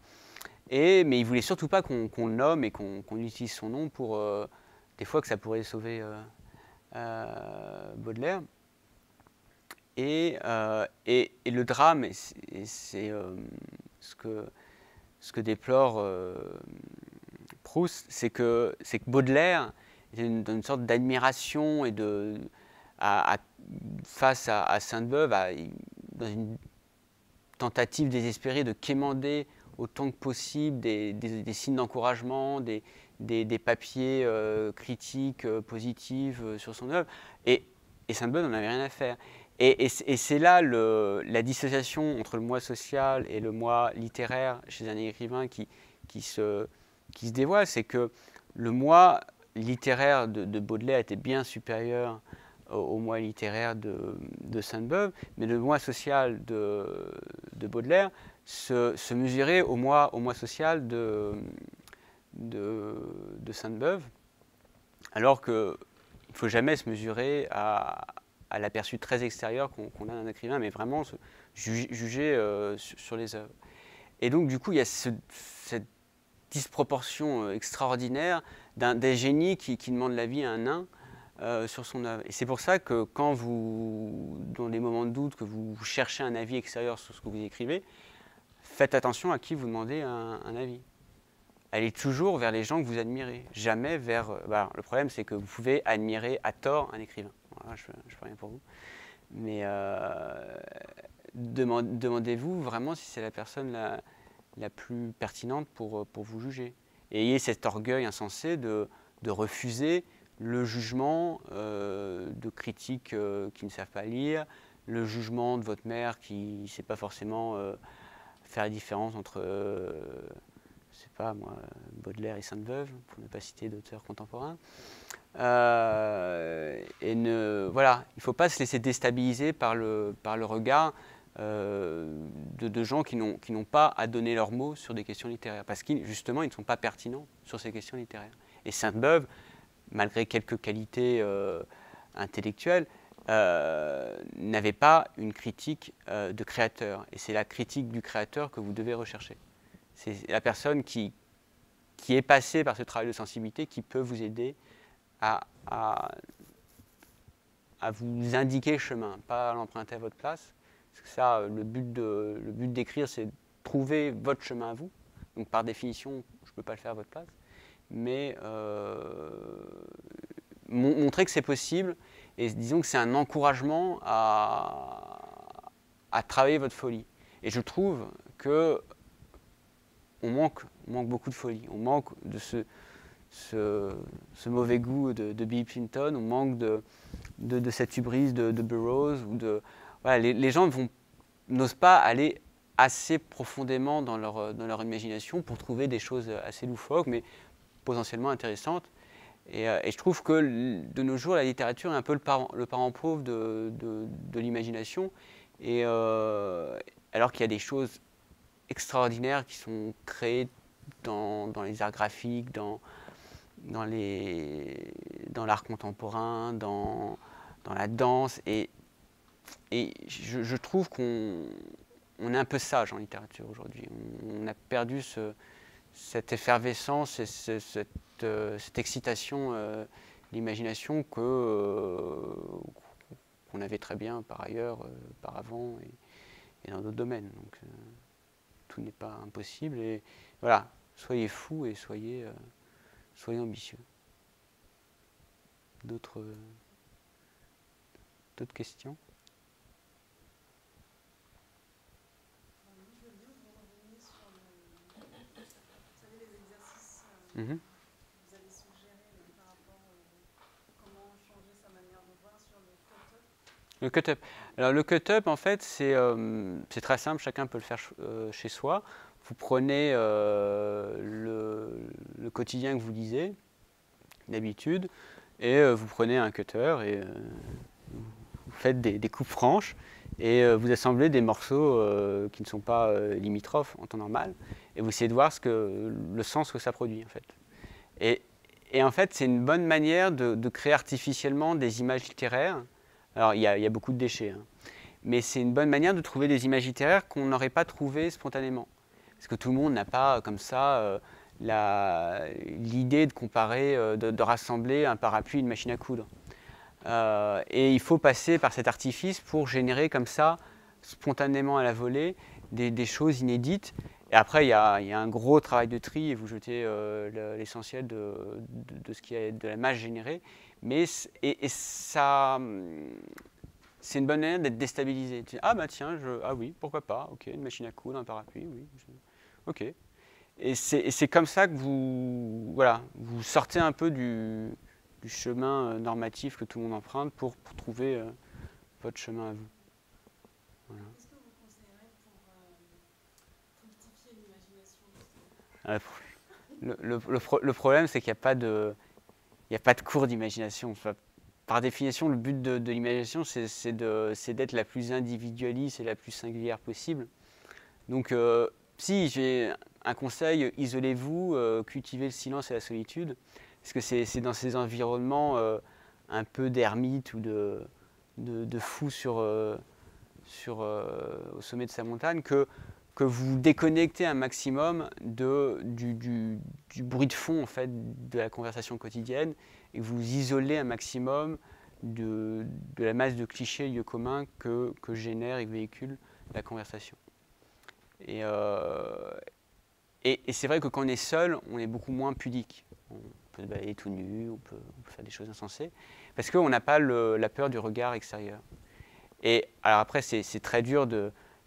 A: Mais il ne voulait surtout pas qu'on le nomme et qu'on utilise son nom pour des fois que ça pourrait sauver Baudelaire. Et le drame, c'est ce que ce que déplore Proust, c'est que Baudelaire était dans une sorte d'admiration et face à Sainte-Beuve, dans une tentative désespérée de quémander autant que possible des signes d'encouragement, des papiers critiques, positifs sur son œuvre. Et Sainte-Beuve n'en avait rien à faire. Et c'est là la dissociation entre le moi social et le moi littéraire chez un écrivain qui se dévoile. C'est que le moi littéraire de Baudelaire était bien supérieur au moi littéraire de Sainte-Beuve, mais le moi social de Baudelaire se mesurait au moi social de Sainte-Beuve, alors qu'il ne faut jamais se mesurer à l'aperçu très extérieur qu'on a d'un écrivain, mais vraiment juger sur les œuvres. Et donc, du coup, il y a cette disproportion extraordinaire des génies qui demandent la vie à un nain sur son œuvre. Et c'est pour ça que quand vous, dans les moments de doute, que vous cherchez un avis extérieur sur ce que vous écrivez, faites attention à qui vous demandez un avis. Allez toujours vers les gens que vous admirez, jamais vers... le problème, c'est que vous pouvez admirer à tort un écrivain. Voilà, je ne peux rien pour vous. Mais demandez-vous vraiment si c'est la personne la plus pertinente pour vous juger. Et ayez cet orgueil insensé de refuser le jugement de critiques qui ne savent pas lire, le jugement de votre mère qui ne sait pas forcément faire la différence entre... je sais pas moi, Baudelaire et Sainte-Beuve, pour ne pas citer d'auteurs contemporains. Voilà, il ne faut pas se laisser déstabiliser par le regard de gens qui n'ont pas à donner leurs mots sur des questions littéraires, parce qu'ils, justement, ils ne sont pas pertinents sur ces questions littéraires. Et Sainte-Beuve, malgré quelques qualités intellectuelles, n'avait pas une critique de créateur. Et c'est la critique du créateur que vous devez rechercher. C'est la personne qui est passée par ce travail de sensibilité qui peut vous aider à vous indiquer le chemin, pas à l'emprunter à votre place. Parce que ça, le but d'écrire, c'est de trouver votre chemin à vous. Donc par définition, je ne peux pas le faire à votre place. Mais montrer que c'est possible, et disons que c'est un encouragement à travailler votre folie. Et je trouve que on manque beaucoup de folie, on manque de ce mauvais goût de Bill Clinton, on manque de cette hubris de Burroughs. Voilà, les gens n'osent pas aller assez profondément dans leur imagination pour trouver des choses assez loufoques, mais potentiellement intéressantes. Et je trouve que de nos jours, la littérature est un peu le parent pauvre de l'imagination. Et alors qu'il y a des choses extraordinaires qui sont créées dans les arts graphiques, dans l'art contemporain, dans la danse. Et je trouve qu'on est un peu sage en littérature aujourd'hui. On a perdu cette effervescence et cette excitation de l'imagination qu'on avait très bien par ailleurs, par avant et dans d'autres domaines. Donc tout n'est pas impossible. Et voilà, soyez fous et soyez ambitieux. D'autres questions? Vous avez suggéré par rapport à comment changer sa manière de voir sur le cut-up. Alors le cut-up, en fait, c'est très simple, chacun peut le faire chez soi. Vous prenez le quotidien que vous lisez, d'habitude, et vous prenez un cutter et vous faites des coupes franches et vous assemblez des morceaux qui ne sont pas limitrophes en temps normal, et vous essayez de voir le sens que ça produit en fait. Et en fait, c'est une bonne manière de créer artificiellement des images littéraires. Alors, il y a beaucoup de déchets, hein, mais c'est une bonne manière de trouver des images littéraires qu'on n'aurait pas trouvées spontanément. Parce que tout le monde n'a pas comme ça l'idée de comparer, de rassembler un parapluie et une machine à coudre. Et il faut passer par cet artifice pour générer comme ça, spontanément à la volée, des choses inédites. Et après, il y a un gros travail de tri et vous jetez l'essentiel de ce qui est de la masse générée. Mais ça, c'est une bonne manière d'être déstabilisé. Ah bah tiens, ah oui, pourquoi pas, ok, une machine à coudre, un parapluie, oui, ok. Et c'est comme ça que voilà, vous sortez un peu du chemin normatif que tout le monde emprunte pour trouver votre chemin à vous. Voilà.
B: Qu'est-ce que vous conseillerez pour cultiver l'imagination?
A: Le problème, c'est qu'il n'y a pas de, il n'y a pas de cours d'imagination. Enfin, par définition, le but de l'imagination, c'est d'être la plus individualiste et la plus singulière possible. Donc, si j'ai un conseil, isolez-vous, cultivez le silence et la solitude, parce que c'est dans ces environnements un peu d'ermite ou de fou au sommet de sa montagne que vous déconnectez un maximum du bruit de fond en fait, de la conversation quotidienne et que vous isolez un maximum de la masse de clichés, lieux communs que génère et que véhicule la conversation. Et c'est vrai que quand on est seul, on est beaucoup moins pudique. On peut se balader tout nu, on peut faire des choses insensées, parce qu'on n'a pas la peur du regard extérieur. Et alors après, c'est très dur,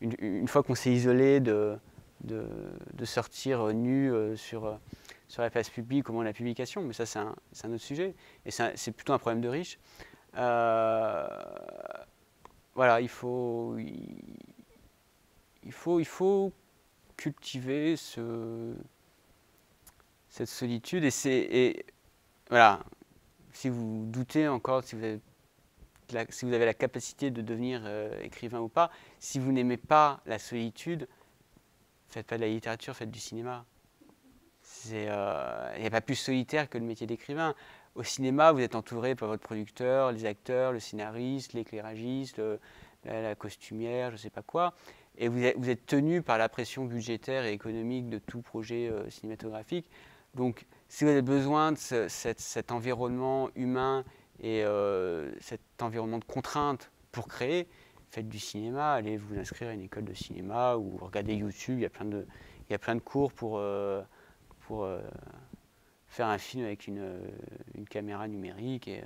A: une fois qu'on s'est isolé, de sortir nu sur la place publique au moment de la publication, mais ça c'est un autre sujet, et c'est plutôt un problème de riches. Voilà, il faut cultiver cette solitude, et voilà, si vous doutez encore, si vous avez la capacité de devenir écrivain ou pas, si vous n'aimez pas la solitude, faites pas de la littérature, faites du cinéma. Il n'y a pas plus solitaire que le métier d'écrivain. Au cinéma, vous êtes entouré par votre producteur, les acteurs, le scénariste, l'éclairagiste, la costumière, je ne sais pas quoi. Et vous êtes tenu par la pression budgétaire et économique de tout projet cinématographique. Donc, si vous avez besoin de cet environnement humain et cet environnement de contrainte pour créer, faites du cinéma, allez vous inscrire à une école de cinéma ou regardez YouTube, il y a plein de cours pour faire un film avec une caméra numérique et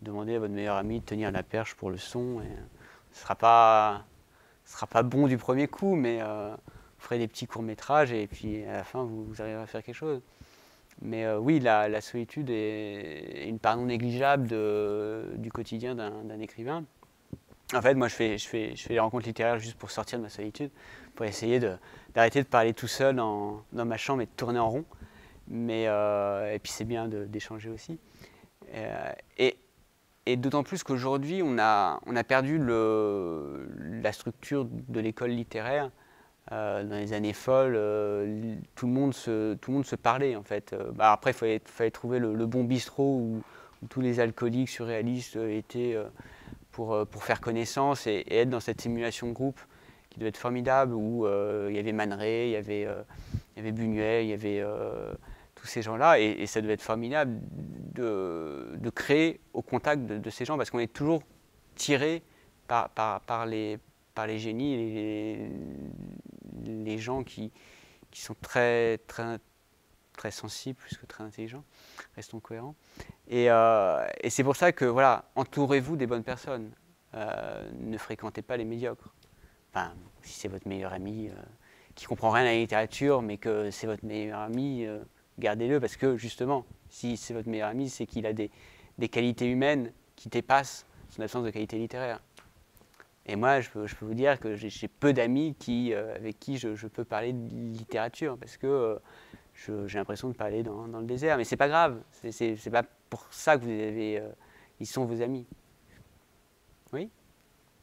A: demander à votre meilleur ami de tenir la perche pour le son. Ce ne sera pas bon du premier coup, mais vous ferez des petits courts-métrages et puis à la fin, vous arriverez à faire quelque chose. Mais oui, la solitude est une part non négligeable du quotidien d'un écrivain. En fait, moi, je fais les rencontres littéraires juste pour sortir de ma solitude, pour essayer d'arrêter de parler tout seul dans ma chambre et de tourner en rond. Et puis, c'est bien d'échanger aussi. Et d'autant plus qu'aujourd'hui, on a perdu la structure de l'école littéraire. Dans les années folles, tout le monde se parlait en fait. Après, il fallait trouver le bon bistrot où tous les alcooliques surréalistes étaient pour faire connaissance et être dans cette simulation de groupe qui devait être formidable, où il y avait Man Ray, il y avait Buñuel, il y avait tous ces gens-là, et ça devait être formidable de créer au contact de ces gens, parce qu'on est toujours tiré par les génies, les gens qui sont très, très, très sensibles, plus que très intelligents. Restons cohérents. Et c'est pour ça que, voilà, entourez-vous des bonnes personnes. Ne fréquentez pas les médiocres. Enfin, si c'est votre meilleur ami qui ne comprend rien à la littérature, mais que c'est votre meilleur ami, gardez-le, parce que, justement, si c'est votre meilleur ami, c'est qu'il a des qualités humaines qui dépassent son absence de qualité littéraire. Et moi, je peux vous dire que j'ai peu d'amis avec qui je peux parler de littérature, parce que j'ai l'impression de parler dans le désert. Mais c'est pas grave, c'est pas pour ça que ils sont vos amis. Oui ?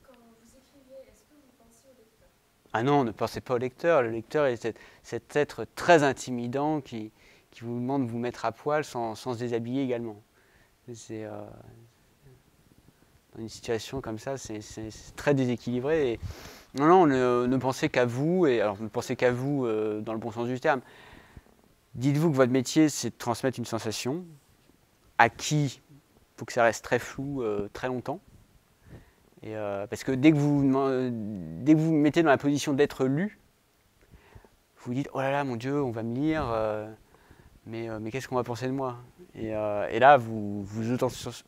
B: Quand vous écrivez, est-ce que vous pensez au lecteur?
A: Ah non, ne pensez pas au lecteur. Le lecteur est cet être très intimidant qui vous demande de vous mettre à poil sans se déshabiller également. Dans une situation comme ça, c'est très déséquilibré. Et non, ne pensez qu'à vous, et alors ne pensez qu'à vous dans le bon sens du terme. Dites-vous que votre métier, c'est de transmettre une sensation à qui il faut que ça reste très flou très longtemps. Parce que dès que vous vous mettez dans la position d'être lu, vous dites, oh là là, mon Dieu, on va me lire, mais qu'est-ce qu'on va penser de moi? Et là, vous vous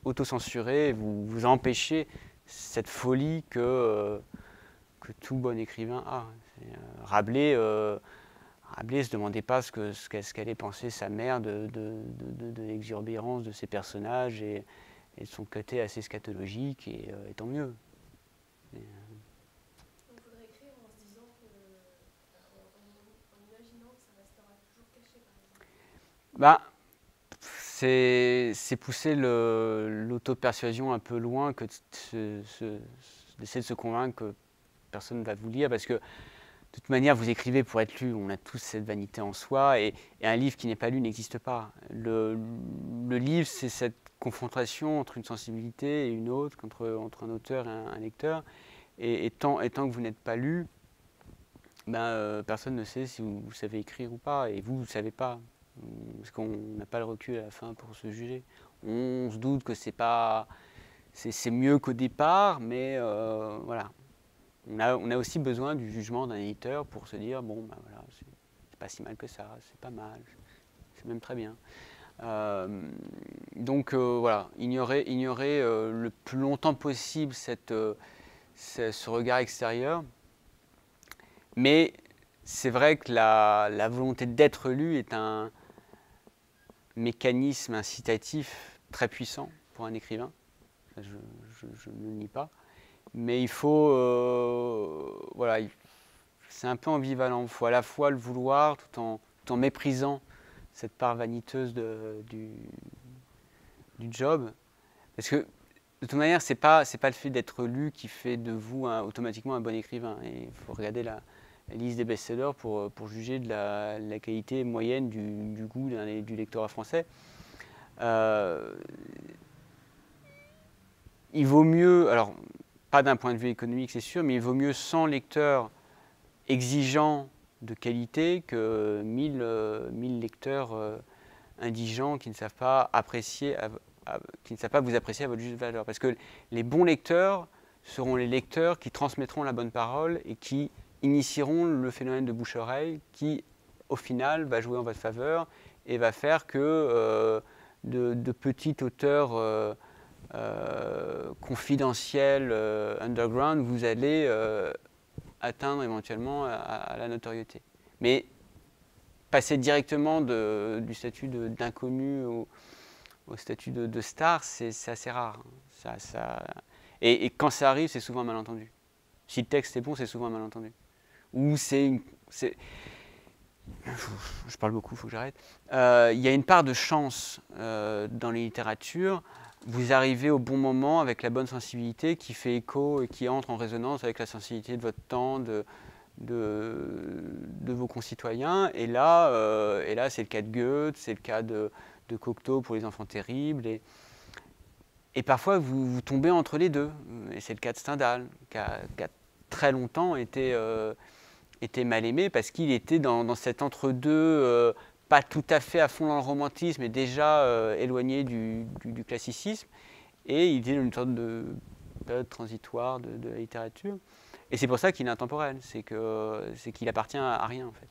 A: autocensurez, vous empêchez cette folie que tout bon écrivain a. Rabelais ne se demandait pas ce qu'allait penser sa mère de l'exubérance de ses personnages et de son côté assez scatologique, et tant mieux.
B: Donc il faudrait écrire en se disant que, en imaginant que ça restera toujours caché, par exemple.
A: Bah, c'est pousser l'auto-persuasion un peu loin que d'essayer de se convaincre que personne ne va vous lire, parce que de toute manière, vous écrivez pour être lu. On a tous cette vanité en soi, et un livre qui n'est pas lu n'existe pas. Le livre, c'est cette confrontation entre une sensibilité et une autre, entre un auteur et un lecteur. Et tant que vous n'êtes pas lu, personne ne sait si vous savez écrire ou pas, et vous ne savez pas, parce qu'on n'a pas le recul à la fin pour se juger. On se doute que c'est mieux qu'au départ, mais voilà. On a aussi besoin du jugement d'un éditeur pour se dire, bon, voilà, c'est pas si mal que ça, c'est pas mal, c'est même très bien. Donc voilà, ignorer le plus longtemps possible ce regard extérieur. Mais c'est vrai que la volonté d'être lu est un mécanisme incitatif très puissant pour un écrivain. Je ne le nie pas. Mais il faut, voilà, c'est un peu ambivalent. Il faut à la fois le vouloir tout en méprisant cette part vaniteuse du job. Parce que de toute manière, c'est pas le fait d'être lu qui fait de vous automatiquement un bon écrivain. Et il faut regarder la liste des best-sellers pour juger de la qualité moyenne du goût du lectorat français. Il vaut mieux, alors pas d'un point de vue économique c'est sûr, mais il vaut mieux 100 lecteurs exigeants de qualité que 1000 lecteurs indigents qui ne savent pas apprécier, qui ne savent pas vous apprécier à votre juste valeur. Parce que les bons lecteurs seront les lecteurs qui transmettront la bonne parole et qui initieront le phénomène de bouche-oreille qui, au final, va jouer en votre faveur et va faire que de petits auteurs confidentiels, underground, vous allez atteindre éventuellement à la notoriété. Mais passer directement du statut d'inconnu au statut de star, c'est assez rare. Et quand ça arrive, c'est souvent un malentendu. Si le texte est bon, c'est souvent un malentendu. Ou je parle beaucoup, il faut que j'arrête. Il y a une part de chance dans les littératures. Vous arrivez au bon moment avec la bonne sensibilité qui fait écho et qui entre en résonance avec la sensibilité de votre temps, de vos concitoyens. Et là c'est le cas de Goethe, c'est le cas de Cocteau pour Les Enfants Terribles. Et parfois, vous tombez entre les deux. Et c'est le cas de Stendhal, qui a très longtemps été mal aimé parce qu'il était dans cet entre-deux, pas tout à fait à fond dans le romantisme, mais déjà éloigné du classicisme. Et il était dans une sorte de période transitoire de la littérature. Et c'est pour ça qu'il est intemporel, c'est qu'il appartient à rien en fait.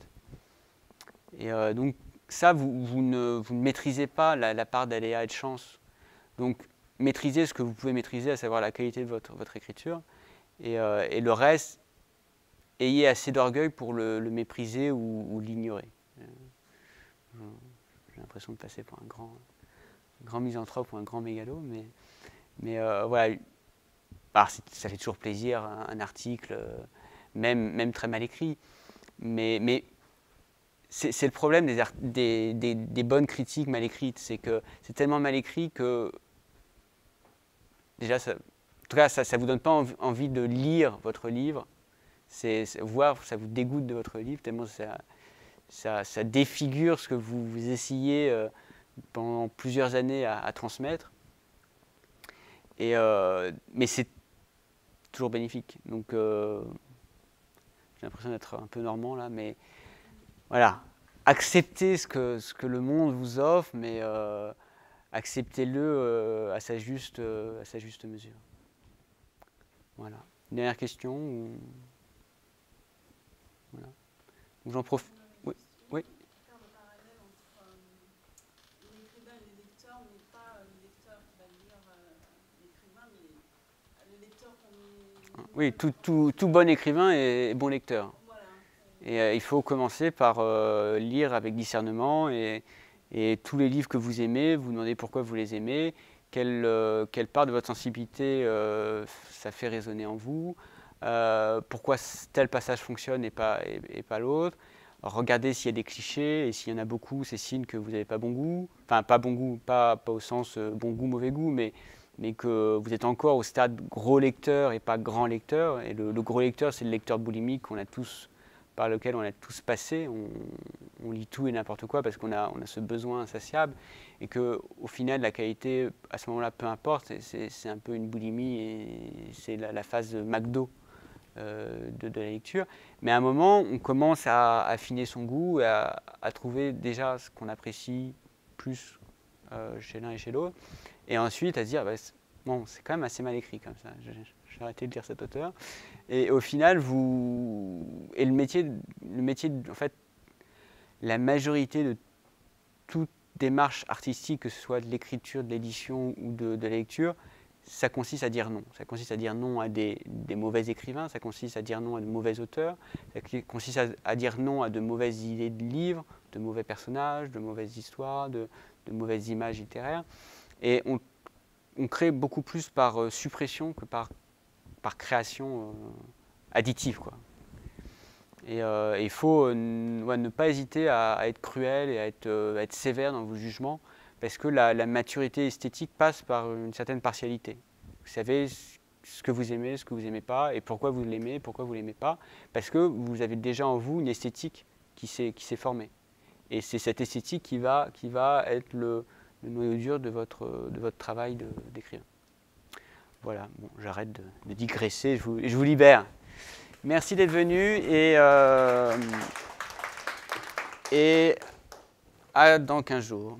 A: Et donc ça, vous ne maîtrisez pas la part d'aléa et de chance. Donc maîtrisez ce que vous pouvez maîtriser, à savoir la qualité de votre écriture. Et le reste, ayez assez d'orgueil pour le mépriser ou l'ignorer. J'ai l'impression de passer pour un grand misanthrope ou un grand mégalo, mais voilà. Alors, ça fait toujours plaisir, un article, même très mal écrit. Mais c'est le problème des bonnes critiques mal écrites. C'est que c'est tellement mal écrit que, déjà, en tout cas, ça ne vous donne pas envie de lire votre livre. Voir, ça vous dégoûte de votre livre, tellement ça défigure ce que vous essayez pendant plusieurs années à transmettre. Mais c'est toujours bénéfique. Donc, j'ai l'impression d'être un peu normand là, mais voilà. Acceptez ce que le monde vous offre, mais acceptez-le à sa juste mesure. Voilà. Une dernière question ou... Voilà. Donc j'en profite.
B: le lecteur qu'on est...
A: Oui, tout bon écrivain est bon lecteur.
B: Voilà.
A: Et il faut commencer par lire avec discernement et tous les livres que vous aimez, vous demandez pourquoi vous les aimez, quelle part de votre sensibilité ça fait résonner en vous, pourquoi tel passage fonctionne et pas l'autre. Regardez s'il y a des clichés, et s'il y en a beaucoup, c'est signe que vous n'avez pas bon goût. Enfin, pas bon goût, pas au sens bon goût, mauvais goût, mais que vous êtes encore au stade gros lecteur et pas grand lecteur. Et le gros lecteur, c'est le lecteur boulimique par lequel on a tous passé. On lit tout et n'importe quoi parce qu'on a ce besoin insatiable. Et qu'au final, la qualité, à ce moment-là, peu importe, c'est un peu une boulimie et c'est la phase McDo. De la lecture, mais à un moment, on commence à affiner son goût, à trouver déjà ce qu'on apprécie plus chez l'un et chez l'autre, et ensuite à se dire, bon, c'est quand même assez mal écrit comme ça, j'ai arrêté de lire cet auteur, et au final, le métier, en fait, la majorité de toute démarche artistique, que ce soit de l'écriture, de l'édition ou de la lecture, ça consiste à dire non. Ça consiste à dire non à des mauvais écrivains, ça consiste à dire non à de mauvais auteurs, ça consiste à dire non à de mauvaises idées de livres, de mauvais personnages, de mauvaises histoires, de mauvaises images littéraires. Et on crée beaucoup plus par suppression que par création additive, quoi. Et il faut ne pas hésiter à être cruel et à être sévère dans vos jugements, parce que la maturité esthétique passe par une certaine partialité. Vous savez ce que vous aimez, ce que vous n'aimez pas, et pourquoi vous l'aimez, pourquoi vous ne l'aimez pas, parce que vous avez déjà en vous une esthétique qui s'est formée. Et c'est cette esthétique qui va être le noyau dur de votre travail d'écrivain. Voilà, bon, j'arrête de digresser, je vous libère. Merci d'être venu et à dans 15 jours.